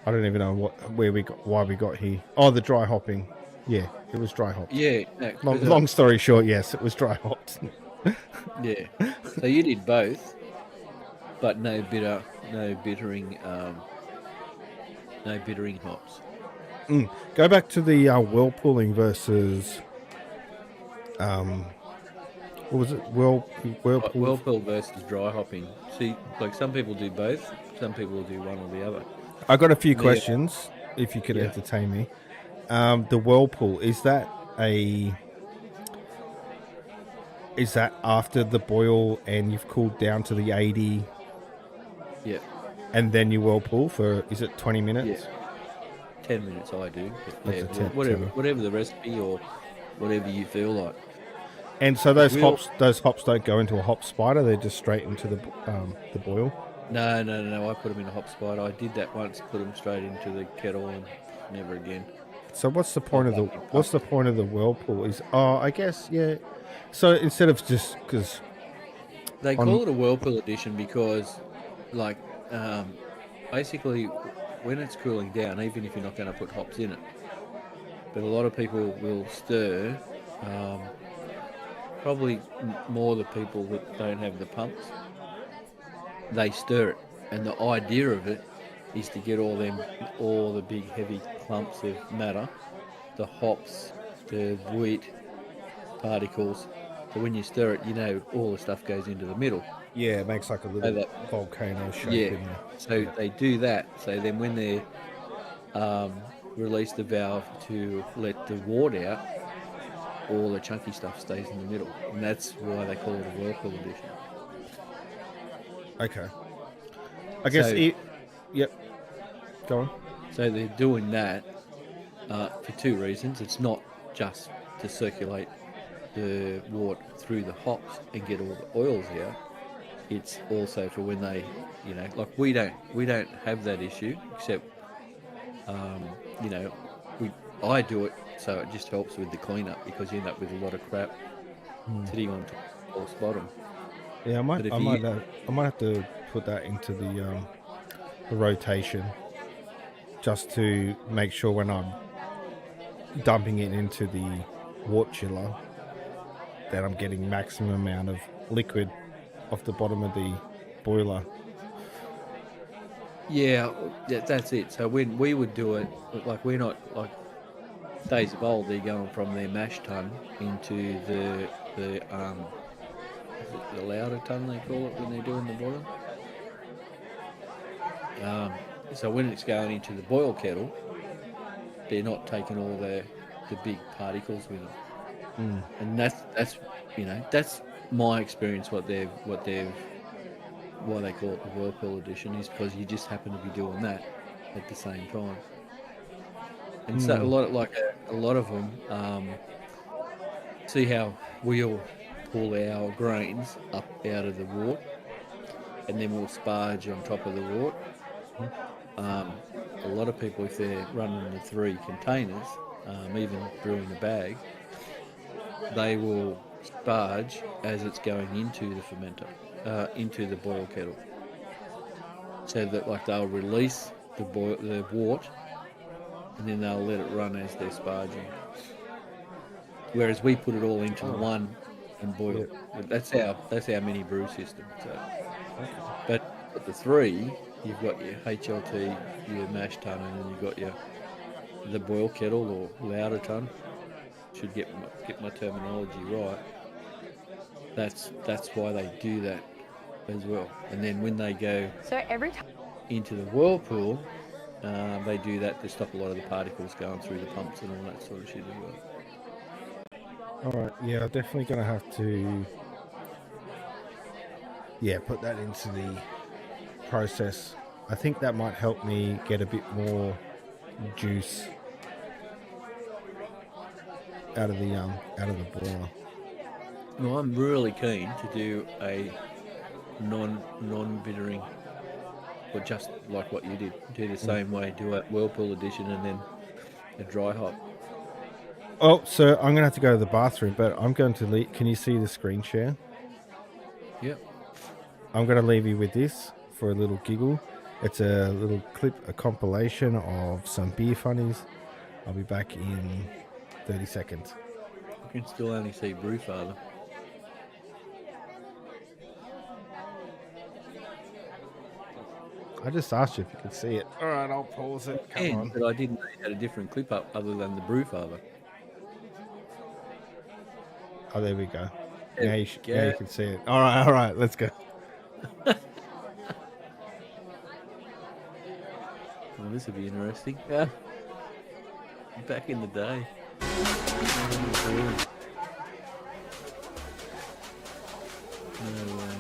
S1: I don't even know why we got here. Oh, the dry hopping. Yeah, it was dry hopped.
S2: Yeah. No,
S1: long story short, yes, it was dry hopped.
S2: Yeah. So you did both, but no bittering hops.
S1: Go back to the whirlpooling versus what was it?
S2: Whirlpool versus dry hopping. See, like some people do both, some people do one or the other.
S1: I got a few questions, if you could entertain me. The whirlpool, is that after the boil and you've cooled down to the 80?
S2: Yeah.
S1: And then you whirlpool for, is it 20 minutes?
S2: Yeah. 10 minutes I do. Yeah,
S1: whatever
S2: the recipe or whatever you feel like.
S1: And so those hops don't go into a hop spider; they're just straight into the boil.
S2: No. I put them in a hop spider. I did that once. Put them straight into the kettle and never again.
S1: So what's the point of the whirlpool? I guess So instead of just because
S2: they call it a whirlpool edition because, like, basically when it's cooling down, even if you're not going to put hops in it, but a lot of people will stir. Probably more the people that don't have the pumps. They stir it, and the idea of it is to get all the big heavy clumps of matter, the hops, the wheat particles. So when you stir it, all the stuff goes into the middle.
S1: Yeah, it makes like a little volcano shape.
S2: Yeah. So they do that. So then when they release the valve to let the wort out, all the chunky stuff stays in the middle, and that's why they call it a whirlpool edition.
S1: Okay. I guess yep. Go on.
S2: So they're doing that for two reasons. It's not just to circulate the wort through the hops and get all the oils out. It's also for when they, like we don't have that issue, except, I do it, so it just helps with the cleanup because you end up with a lot of crap sitting on top of the false bottom.
S1: Yeah, I might have to put that into the rotation just to make sure when I'm dumping it into the wort chiller that I'm getting maximum amount of liquid off the bottom of the boiler.
S2: Yeah, that's it. So when we would do it, like we're not like days of old, they're going from their mash tun into the louder tun they call it when they're doing the boil. So when it's going into the boil kettle, they're not taking all the big particles with them. And that's my experience. Why they call it the whirlpool edition is because you just happen to be doing that at the same time. And so a lot of them, see how we'll pull our grains up out of the wort, and then we'll sparge on top of the wort. A lot of people, if they're running the 3 containers, even brewing the bag, they will sparge as it's going into the fermenter, into the boil kettle, so that like they'll release the wort, and then they'll let it run as they're sparging. Whereas we put it all into the one and boil. But that's our mini brew system. So, but the 3, you've got your HLT, your mash tun, and then you've got the boil kettle or louder tun. Should get my terminology right. That's why they do that as well. And then when they go into the whirlpool, They do that to stop a lot of the particles going through the pumps and all that sort of shit as
S1: All
S2: well.
S1: right, yeah, I'm definitely going to have to, put that into the process. I think that might help me get a bit more juice out of the boiler.
S2: Well, I'm really keen to do a non-bittering, or just like what you did, do the same way, do a Whirlpool edition and then a dry hop.
S1: Oh, so I'm going to have to go to the bathroom, but I'm going to leave. Can you see the screen share?
S2: Yep.
S1: I'm going to leave you with this for a little giggle. It's a little clip, a compilation of some beer funnies. I'll be back in 30 seconds.
S2: You can still only see Brewfather.
S1: I just asked you if you could see it. All right, I'll pause it. Come on.
S2: But I didn't know you had a different clip up other than the Brewfather.
S1: Oh, there we go.
S2: There
S1: Now
S2: we
S1: you
S2: go.
S1: can see it. All right, let's go.
S2: Well, this would be interesting. Yeah. Back in the day. No way.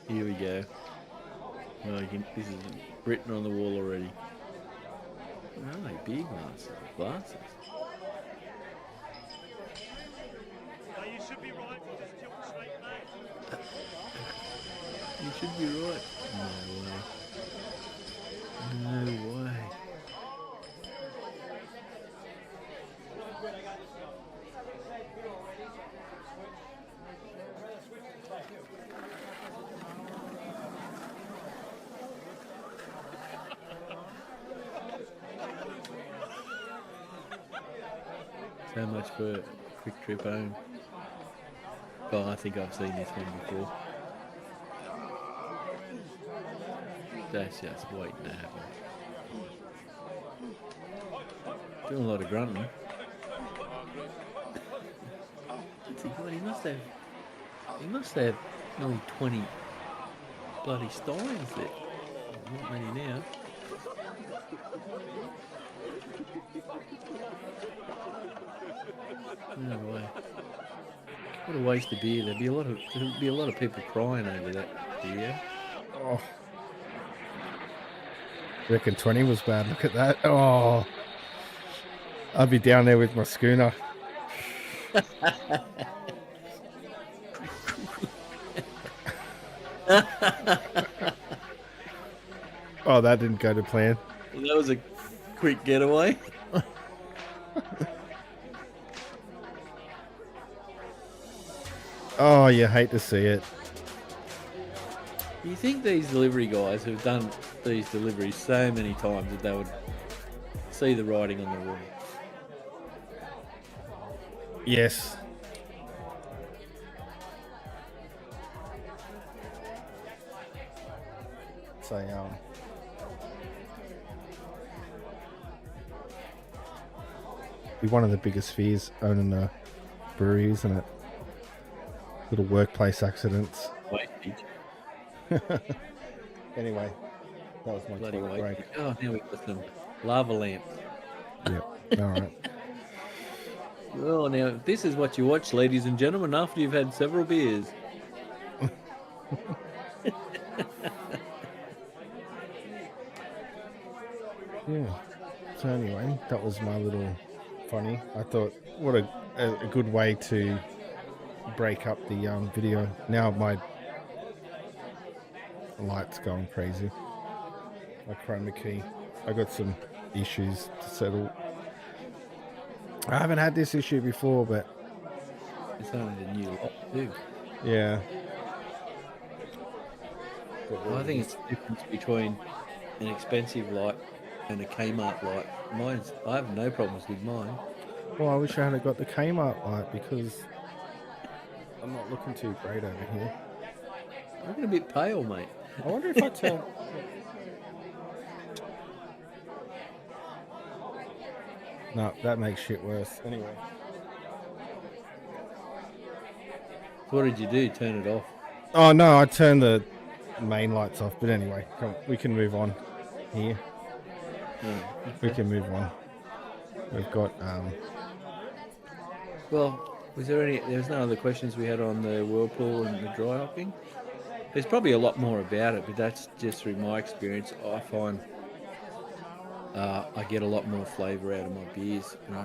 S2: Here we go. Oh, this is written on the wall already. Oh, they big glasses.
S3: You should be right. Just tilt straight back.
S2: You should be right. No way. No way. So much for a quick trip home. Oh, I think I've seen this one before. That's just waiting to happen. Doing a lot of grunting. What's he got? He must have nearly 20 bloody steins there. Not many now. No way. What a waste of beer. There'd be a lot of people crying over that beer.
S1: Oh. Reckon 20 was bad. Look at that. Oh. I'd be down there with my schooner. Oh, that didn't go to plan.
S2: Well, that was a quick getaway.
S1: Oh, you hate to see it.
S2: You think these delivery guys who've done these deliveries so many times that they would see the writing on the wall?
S1: Yes. So, be one of the biggest fears owning a brewery, isn't it? Little workplace accidents.
S2: Wastage.
S1: Anyway, that was my
S2: Bloody
S1: toilet break.
S2: wastage. Oh, now we've got some lava lamps.
S1: Yep. All right.
S2: Well, now, this is what you watch, ladies and gentlemen, after you've had several beers.
S1: Yeah. So anyway, that was my little funny. I thought, what a good way to break up the video. Now my light's going crazy. My chroma key. I got some issues to settle. I haven't had this issue before, but
S2: It's only the new lot, too.
S1: yeah.
S2: I think it's the difference between an expensive light and a Kmart light. I have no problems with mine.
S1: Well, I wish I had got the Kmart light because I'm not looking too great over here.
S2: I'm looking a bit pale, mate.
S1: I wonder if I turn... No, that makes shit worse. Anyway.
S2: What did you do? Turn it off?
S1: Oh no, I turned the main lights off. But anyway, come, we can move on here.
S2: Oh,
S1: We
S2: okay.
S1: can move on. We've got
S2: Well, was there any? There's no other questions we had on the whirlpool and the dry hopping. There's probably a lot more about it, but that's just through my experience. I find I get a lot more flavour out of my beers, and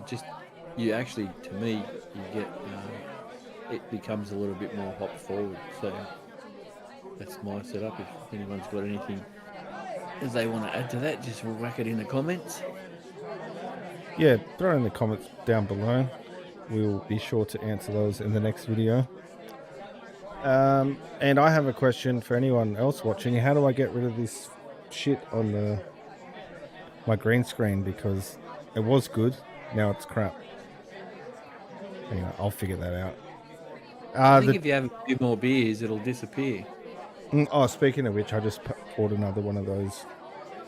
S2: you actually, to me, you get it becomes a little bit more hop forward. So that's my setup. If anyone's got anything as they want to add to that, just whack it in the comments.
S1: yeah, throw in the comments down below. We'll be sure to answer those in the next video. And I have a question for anyone else watching. How do I get rid of this shit on my green screen? Because it was good, now it's crap. Anyway, I'll figure that out.
S2: I think if you have a few more beers, it'll disappear.
S1: Oh, speaking of which, I just poured another one of those.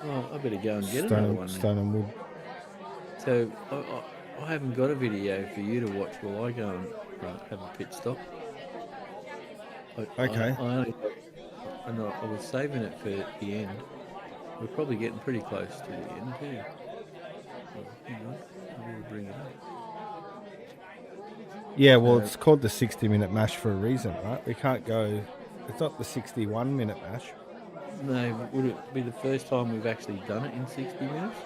S2: Oh, I better go and get another one.
S1: Stone and wood.
S2: So I haven't got a video for you to watch while I go and have a pit stop.
S1: Okay.
S2: I was saving it for the end. We're probably getting pretty close to the end too. Oh, hang on, I will bring it up.
S1: Yeah, well, it's called the 60-minute mash for a reason, right? We can't go. It's not the 61-minute mash.
S2: No, would it be the first time we've actually done it in 60 minutes?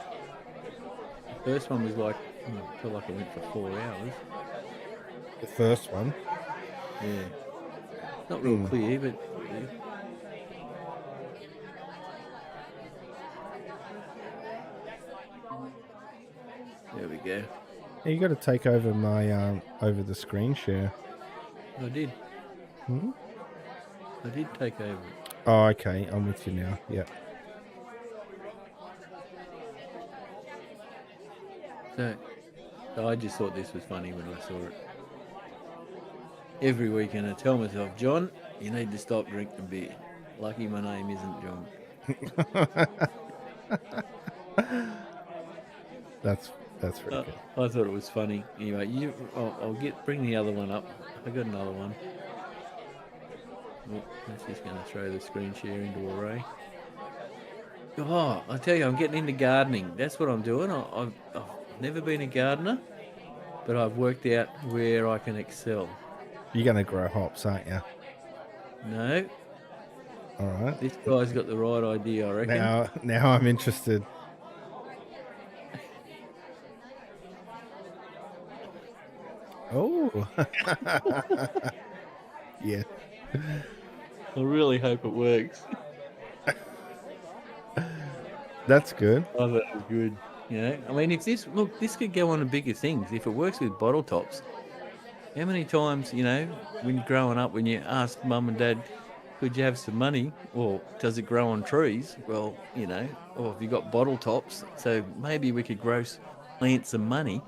S2: The first one was like, I feel like it went for 4 hours.
S1: The first one?
S2: Yeah. Not real clear, but... Yeah. There we go.
S1: Yeah, you got to take over my over the screen share.
S2: I did. I did take over.
S1: Oh, okay. I'm with you now. Yeah.
S2: So I just thought this was funny when I saw it. Every weekend I tell myself, John, you need to stop drinking beer. Lucky my name isn't John.
S1: That's pretty good.
S2: I thought it was funny. Anyway, I'll bring the other one up. I got another one. Oh, that's just going to throw the screen share into array. Oh, I tell you, I'm getting into gardening. That's what I'm doing. I've never been a gardener, but I've worked out where I can excel.
S1: You're going to grow hops, aren't you?
S2: No.
S1: All right.
S2: This guy's got the right idea, I reckon.
S1: Now I'm interested. Oh. Yeah.
S2: I really hope it works.
S1: That's good.
S2: I thought it was good. You know, I mean, this could go on to bigger things. If it works with bottle tops, how many times, when growing up, when you asked mum and dad, could you have some money, or does it grow on trees? Well, or have you got bottle tops? So maybe we could plant some money.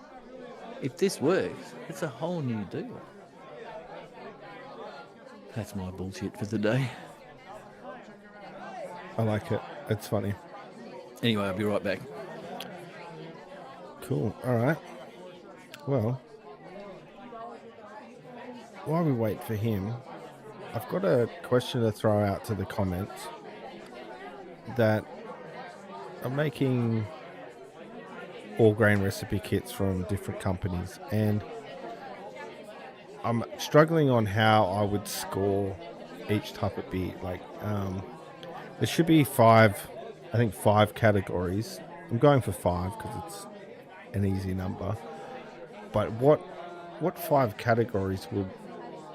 S2: If this works, it's a whole new deal. That's my bullshit for the day.
S1: I like it. It's funny.
S2: Anyway, I'll be right back.
S1: Cool. All right. Well, while we wait for him, I've got a question to throw out to the comments that I'm making all grain recipe kits from different companies, and I'm struggling on how I would score each type of beer. Like, there should be five categories. I'm going for 5 because it's an easy number. But what 5 categories would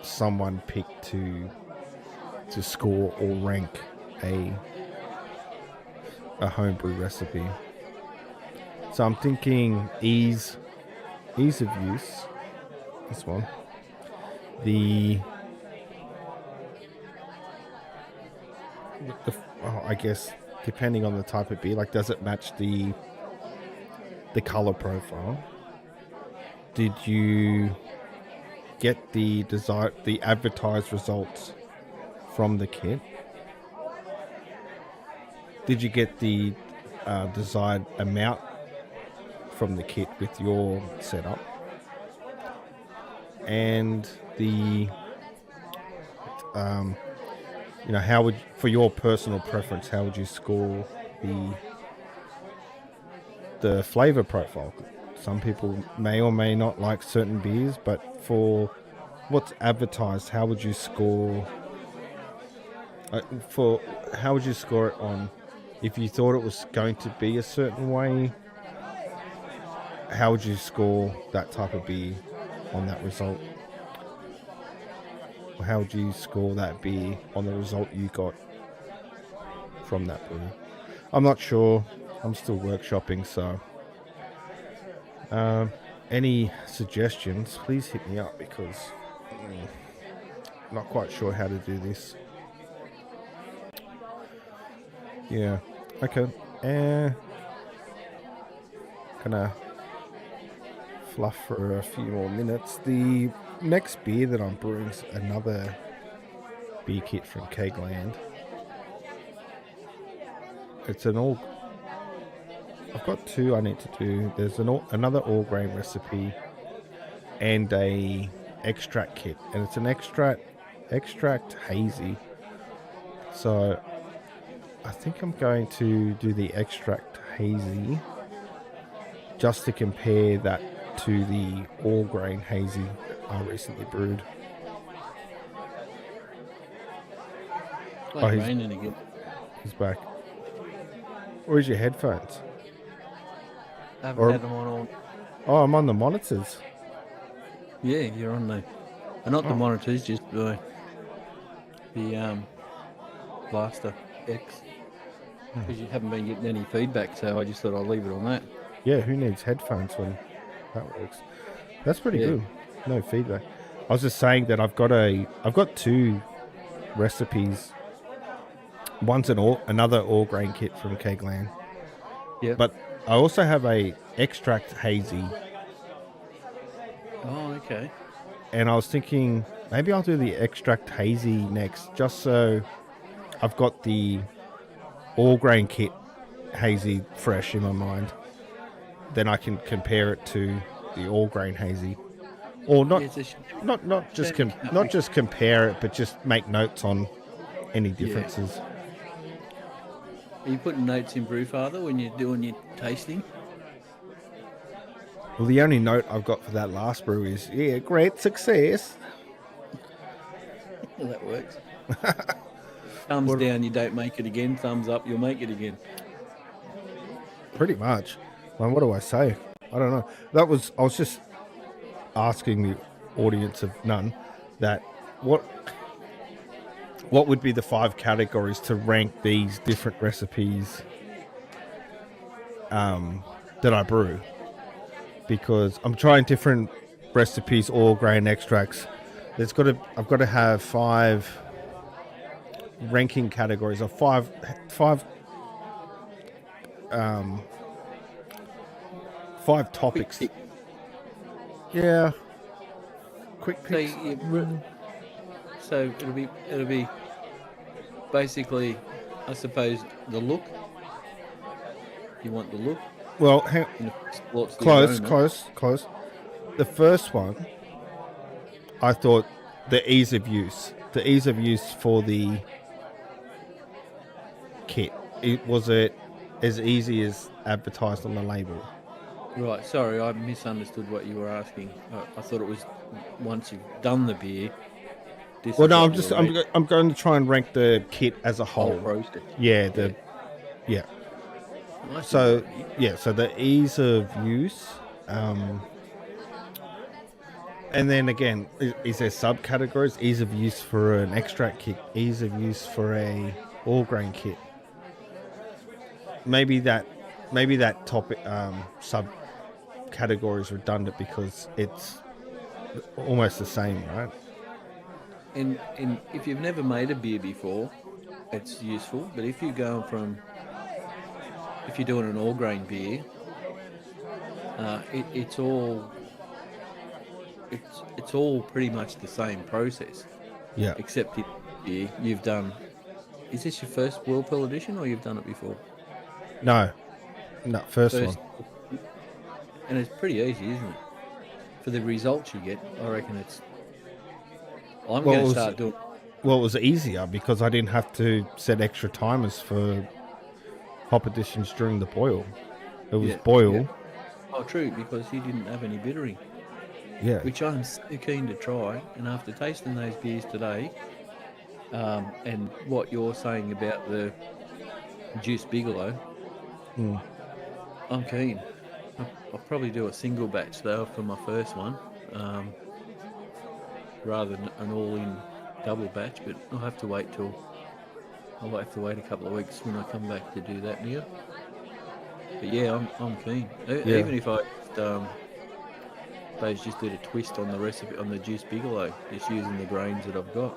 S1: someone pick to score or rank a homebrew recipe? So I'm thinking ease of use. This one. I guess depending on the type of beer, like, does it match the color profile? Did you get the advertised results from the kit? Did you get the desired amount from the kit with your setup? And How would, for your personal preference, how would you score the flavor profile? Some people may or may not like certain beers, but for what's advertised, how would you score? How would you score it on? If you thought it was going to be a certain way, how would you score that type of beer on that result? Or how would you score that beer on the result you got from that brew? I'm not sure. I'm still workshopping, so any suggestions, please hit me up, because I'm not quite sure how to do this. Yeah. Okay. Gonna fluff for a few more minutes. The next beer that I'm brewing is another beer kit from Kegland. It's an all. I've got two I need to do. There's another all grain recipe and a extract kit, and it's an extract hazy. So I think I'm going to do the extract hazy just to compare that to the all grain hazy I recently brewed.
S2: Like raining again.
S1: He's back. Where's your headphones?
S2: I haven't had them on all.
S1: Oh, I'm on the monitors.
S2: Yeah, you're on the... Not the monitors, just the Blaster X. Because you haven't been getting any feedback, so I just thought I'd leave it on that.
S1: Yeah, who needs headphones when that works? That's pretty good. No feedback. I was just saying that I've got two recipes. One's another all grain kit from Kegland.
S2: Yeah.
S1: But I also have a extract hazy.
S2: Oh, okay.
S1: And I was thinking maybe I'll do the extract hazy next, just so I've got the all grain kit hazy fresh in my mind. Then I can compare it to the all grain hazy, or not just compare it, but just make notes on any differences.
S2: Yeah. Are you putting notes in Brewfather when you're doing your tasting?
S1: Well, the only note I've got for that last brew is, great success.
S2: Well, that works. Thumbs down, you don't make it again. Thumbs up, you'll make it again.
S1: Pretty much. Well, what do I say? I don't know. I was just asking the audience of none that what would be the 5 categories to rank these different recipes that I brew, because I'm trying different recipes, all grain extracts. I've got to have 5 ranking categories of five topics. Yeah. Quick picks.
S2: So it'll be basically, I suppose, the look. You want the look?
S1: Well, close. The first one, I thought the ease of use for the kit. Was it as easy as advertised on the label?
S2: Right, sorry, I misunderstood what you were asking. I thought it was once you've done the beer.
S1: Well, no, I'm going to try and rank the kit as a whole.
S2: Process.
S1: Yeah. So the ease of use, and then again, is there subcategories? Ease of use for an extract kit, ease of use for a all grain kit. Maybe that topic subcategory is redundant because it's almost the same, right?
S2: And if you've never made a beer before, it's useful. But if you're doing an all grain beer, it's all pretty much the same process.
S1: Yeah.
S2: Except you've done. Is this your first Whirlpool edition, or you've done it before?
S1: No, first one.
S2: And it's pretty easy, isn't it? For the results you get, I reckon it's. I'm going to start doing.
S1: Well, it was easier because I didn't have to set extra timers for hop additions during the boil. It was boil.
S2: Yeah. Oh, true, because you didn't have any bittering,
S1: Yeah.
S2: which I'm so keen to try. And after tasting those beers today, and what you're saying about the Juice Bigelow, I'm keen. I'll probably do a single batch though for my first one, rather than an all-in double batch. But I'll have to wait a couple of weeks when I come back to do that now. But yeah, I'm keen. Even if I just did a twist on the recipe on the Juice Bigelow, just using the grains that I've got.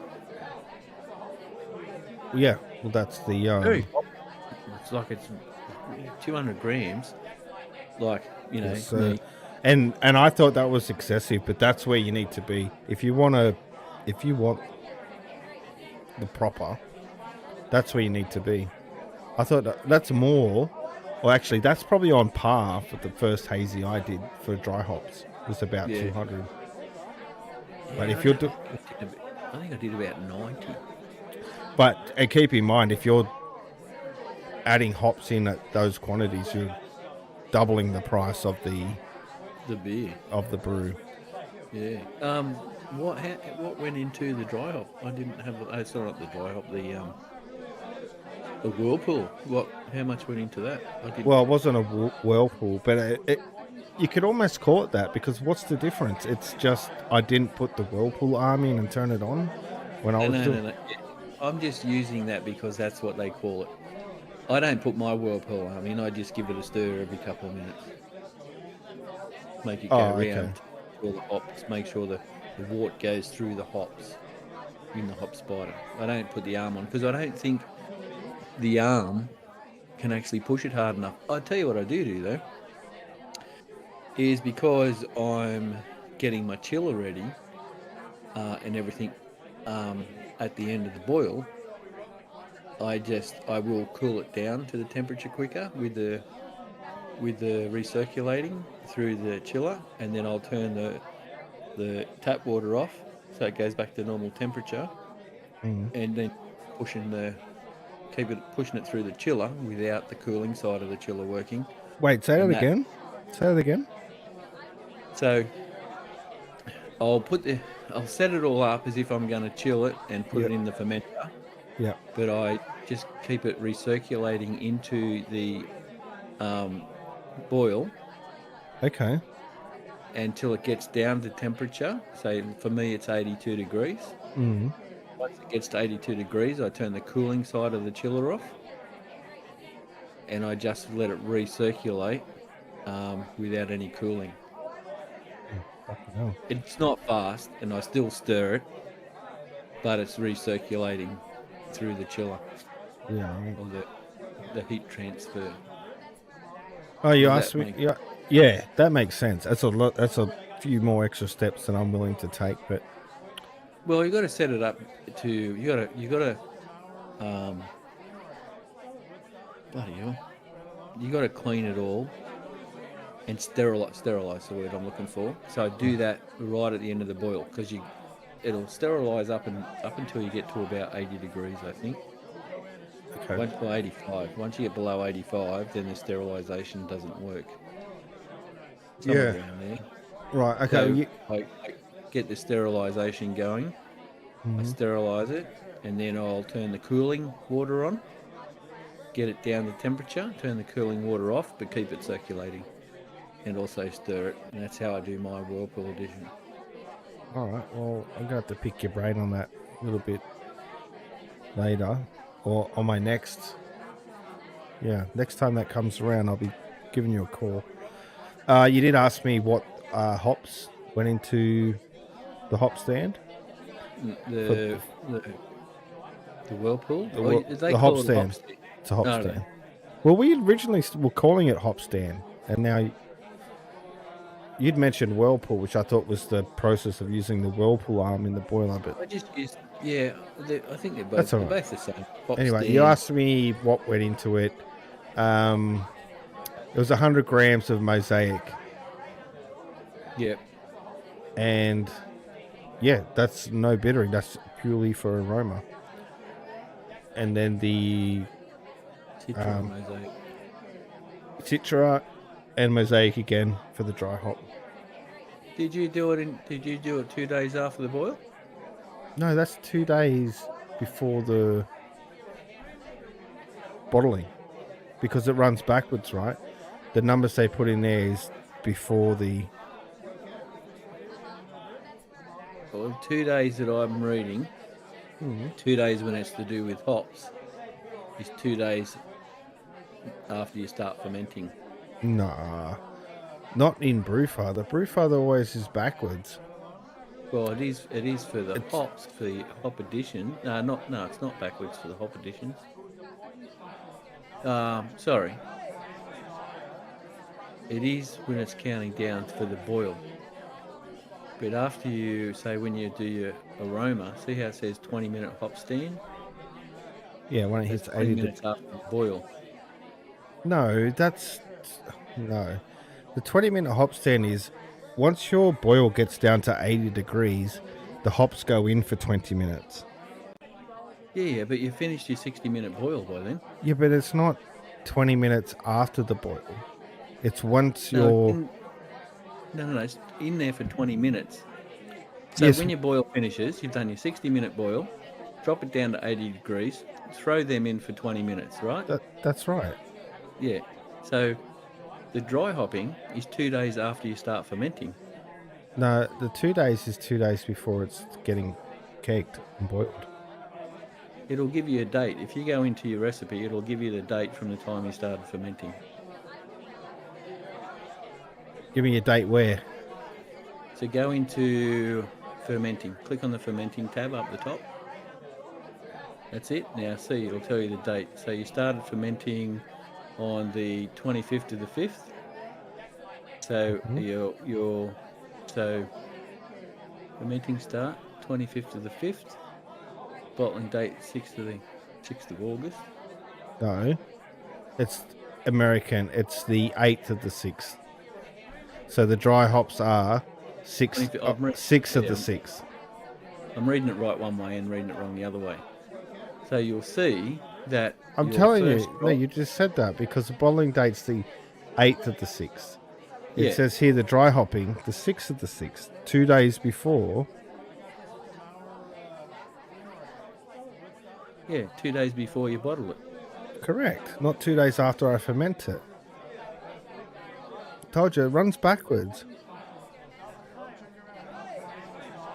S1: Yeah. Well, that's the.
S2: It's like it's 200 grams. Like, you know,
S1: Yes, and I thought that was excessive, but that's where you need to be if you want the proper. That's where you need to be. I thought that's more. Well, actually, that's probably on par for the first hazy I did for dry hops. It was about 200. But if you're
S2: I think I did about 90.
S1: But keep in mind, if you're adding hops in at those quantities, you're doubling the price of the
S2: beer
S1: of the brew.
S2: Yeah. What went into the dry hop? I didn't have. It's not the dry hop. The whirlpool. How much went into that?
S1: Well, it wasn't a whirlpool, but you could almost call it that because what's the difference? It's just I didn't put the whirlpool arm in and turn it on when I was doing.
S2: No. I'm just using that because that's what they call it. I don't put my whirlpool arm in. I just give it a stir every couple of minutes. Make it go around all the hops. Make sure the wort goes through the hops in the hop spider. I don't put the arm on because I don't think the arm can actually push it hard enough. I'll tell you what I do though, is because I'm getting my chiller ready and everything at the end of the boil, I will cool it down to the temperature quicker with the recirculating through the chiller, and then I'll turn the tap water off so it goes back to normal temperature, and then pushing it through the chiller without the cooling side of the chiller working.
S1: Wait, say that again. Say that again.
S2: So I'll set it all up as if I'm going to chill it and put it in the fermenter.
S1: Yeah.
S2: But I just keep it recirculating into the boil.
S1: Okay.
S2: Until it gets down to temperature. So for me, it's 82 degrees.
S1: Mm.
S2: Once it gets to 82 degrees, I turn the cooling side of the chiller off. And I just let it recirculate without any cooling. It's not fast, and I still stir it, but it's recirculating through the chiller.
S1: Yeah.
S2: Or the heat transfer.
S1: Oh, you asked me. Yeah, that makes sense. That's a lot. That's a few more extra steps than I'm willing to take, but.
S2: Well, you got to set it up to. You got to. Bloody hell! You got to clean it all. And sterilize the word I'm looking for. So I do that right at the end of the boil because it'll sterilize up until you get to about 80 degrees, I think. Okay. 85. Once you get below 85, then the sterilisation doesn't work. Somewhere around there.
S1: Right. Okay.
S2: So I get the sterilisation going. I sterilise it, and then I'll turn the cooling water on. Get it down to temperature. Turn the cooling water off, but keep it circulating. And also stir it, and that's how I do my whirlpool addition.
S1: All right. Well, I'm going to have to pick your brain on that a little bit later, or on my next. Yeah, next time that comes around, I'll be giving you a call. You did ask me what hops went into the hop stand.
S2: The whirlpool.
S1: The hop stand. It's a hop stand. No. Well, we originally were calling it hop stand, and now. You'd mentioned whirlpool, which I thought was the process of using the whirlpool arm in the boiler, but
S2: I just used, I think they're both, both the same.
S1: Anyway, you asked me what went into it. It was 100 grams of mosaic.
S2: Yep.
S1: And yeah, that's no bittering. That's purely for aroma. And then the
S2: Citra mosaic.
S1: Citra and Mosaic again for the dry hop.
S2: Did you do it 2 days after the boil?
S1: No, that's 2 days before the bottling, because it runs backwards, right? The numbers they put in there is before the...
S2: Well, 2 days that I'm reading, 2 days when it's to do with hops, is 2 days after you start fermenting.
S1: Nah, not in Brewfather. Brewfather always is backwards.
S2: Well, it is for the hops, for the hop addition. No, it's not backwards for the hop additions. Sorry. It is when it's counting down for the boil. But after you, say when you do your aroma, see how it says 20-minute hop stand?
S1: Yeah, when it
S2: That's
S1: hits
S2: 20
S1: 80...
S2: minutes after the boil.
S1: No, that's... No. The 20-minute hop stand is... Once your boil gets down to 80 degrees, the hops go in for 20 minutes.
S2: Yeah, but you finished your 60-minute boil by then.
S1: Yeah, but it's not 20 minutes after the boil. It's once you're...
S2: No, it's in there for 20 minutes. So
S1: Yes.
S2: when your boil finishes, you've done your 60-minute boil, drop it down to 80 degrees, throw them in for 20 minutes, right?
S1: That's right.
S2: Yeah. So the dry hopping is 2 days after you start fermenting.
S1: No, the 2 days is 2 days before it's getting caked and boiled.
S2: It'll give you a date. If you go into your recipe, it'll give you the date from the time you started fermenting.
S1: Give me a date where?
S2: So go into fermenting. Click on the fermenting tab up the top. That's it. Now see, it'll tell you the date. So you started fermenting on the 25th of the 5th. So so fermenting start 25th of the 5th. Bottling date 6th of August.
S1: No, it's American. It's the 8th of the 6th. So the dry hops are 6th of the 6th.
S2: I'm reading it right one way and reading it wrong the other way. So you'll see that...
S1: I'm telling you, no, you just said that because the bottling date's the 8th of the 6th. It says here the dry hopping, the 6th of the 6th, 2 days before.
S2: Yeah, 2 days before you bottle it.
S1: Correct. Not 2 days after I ferment it. Told you, it runs backwards.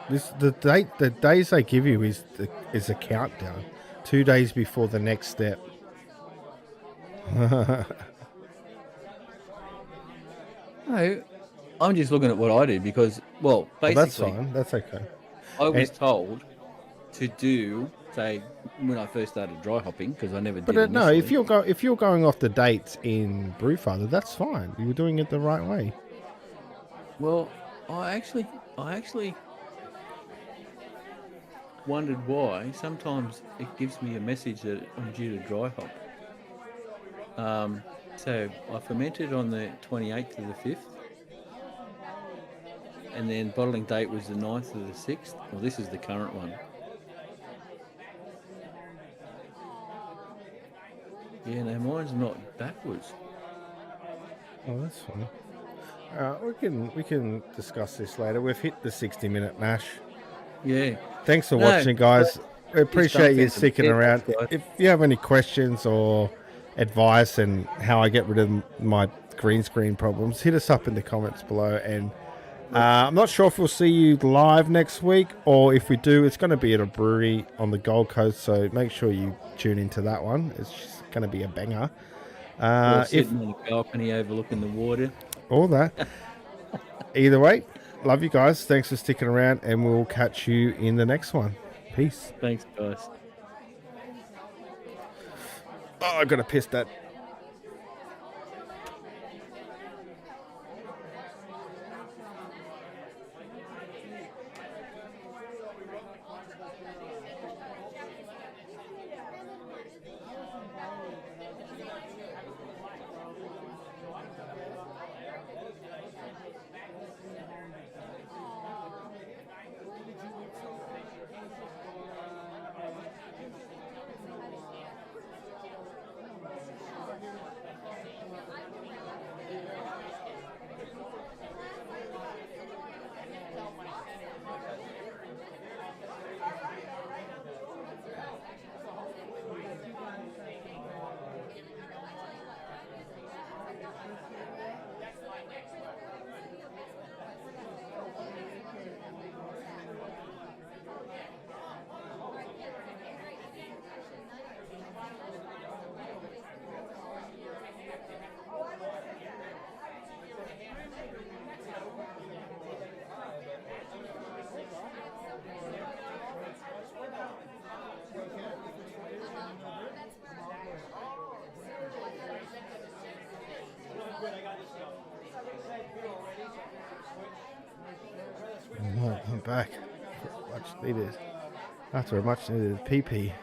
S1: The days they give you is a countdown. 2 days before the next step.
S2: No, I'm just looking at what I did because, well, basically...
S1: Well, that's fine. That's okay.
S2: I was told to do, say, when I first started dry hopping, because I never did.
S1: But no, if you're going off the dates in Brewfather, that's fine. You were doing it the right way.
S2: Well, I actually wondered why. Sometimes it gives me a message that I'm due to dry hop. So I fermented on the 28th of the 5th. And then bottling date was the 9th of the 6th. Well, this is the current one. Yeah, no, mine's not backwards.
S1: Oh, that's fine. We can discuss this later. We've hit the 60-minute mash.
S2: Yeah.
S1: Thanks for watching, guys. We appreciate you sticking around.
S2: Guys.
S1: If you have any questions or advice on how I get rid of my green screen problems, hit us up in the comments below. And I'm not sure if we'll see you live next week, or if we do, it's going to be at a brewery on the Gold Coast. So make sure you tune into that one. It's just going to be a banger.
S2: Sitting on the balcony overlooking the water.
S1: All that. Either way, love you guys. Thanks for sticking around, and we'll catch you in the next one. Peace.
S2: Thanks, guys.
S1: Oh, I got to piss that. I'm back. Much needed. After a much needed pee-pee.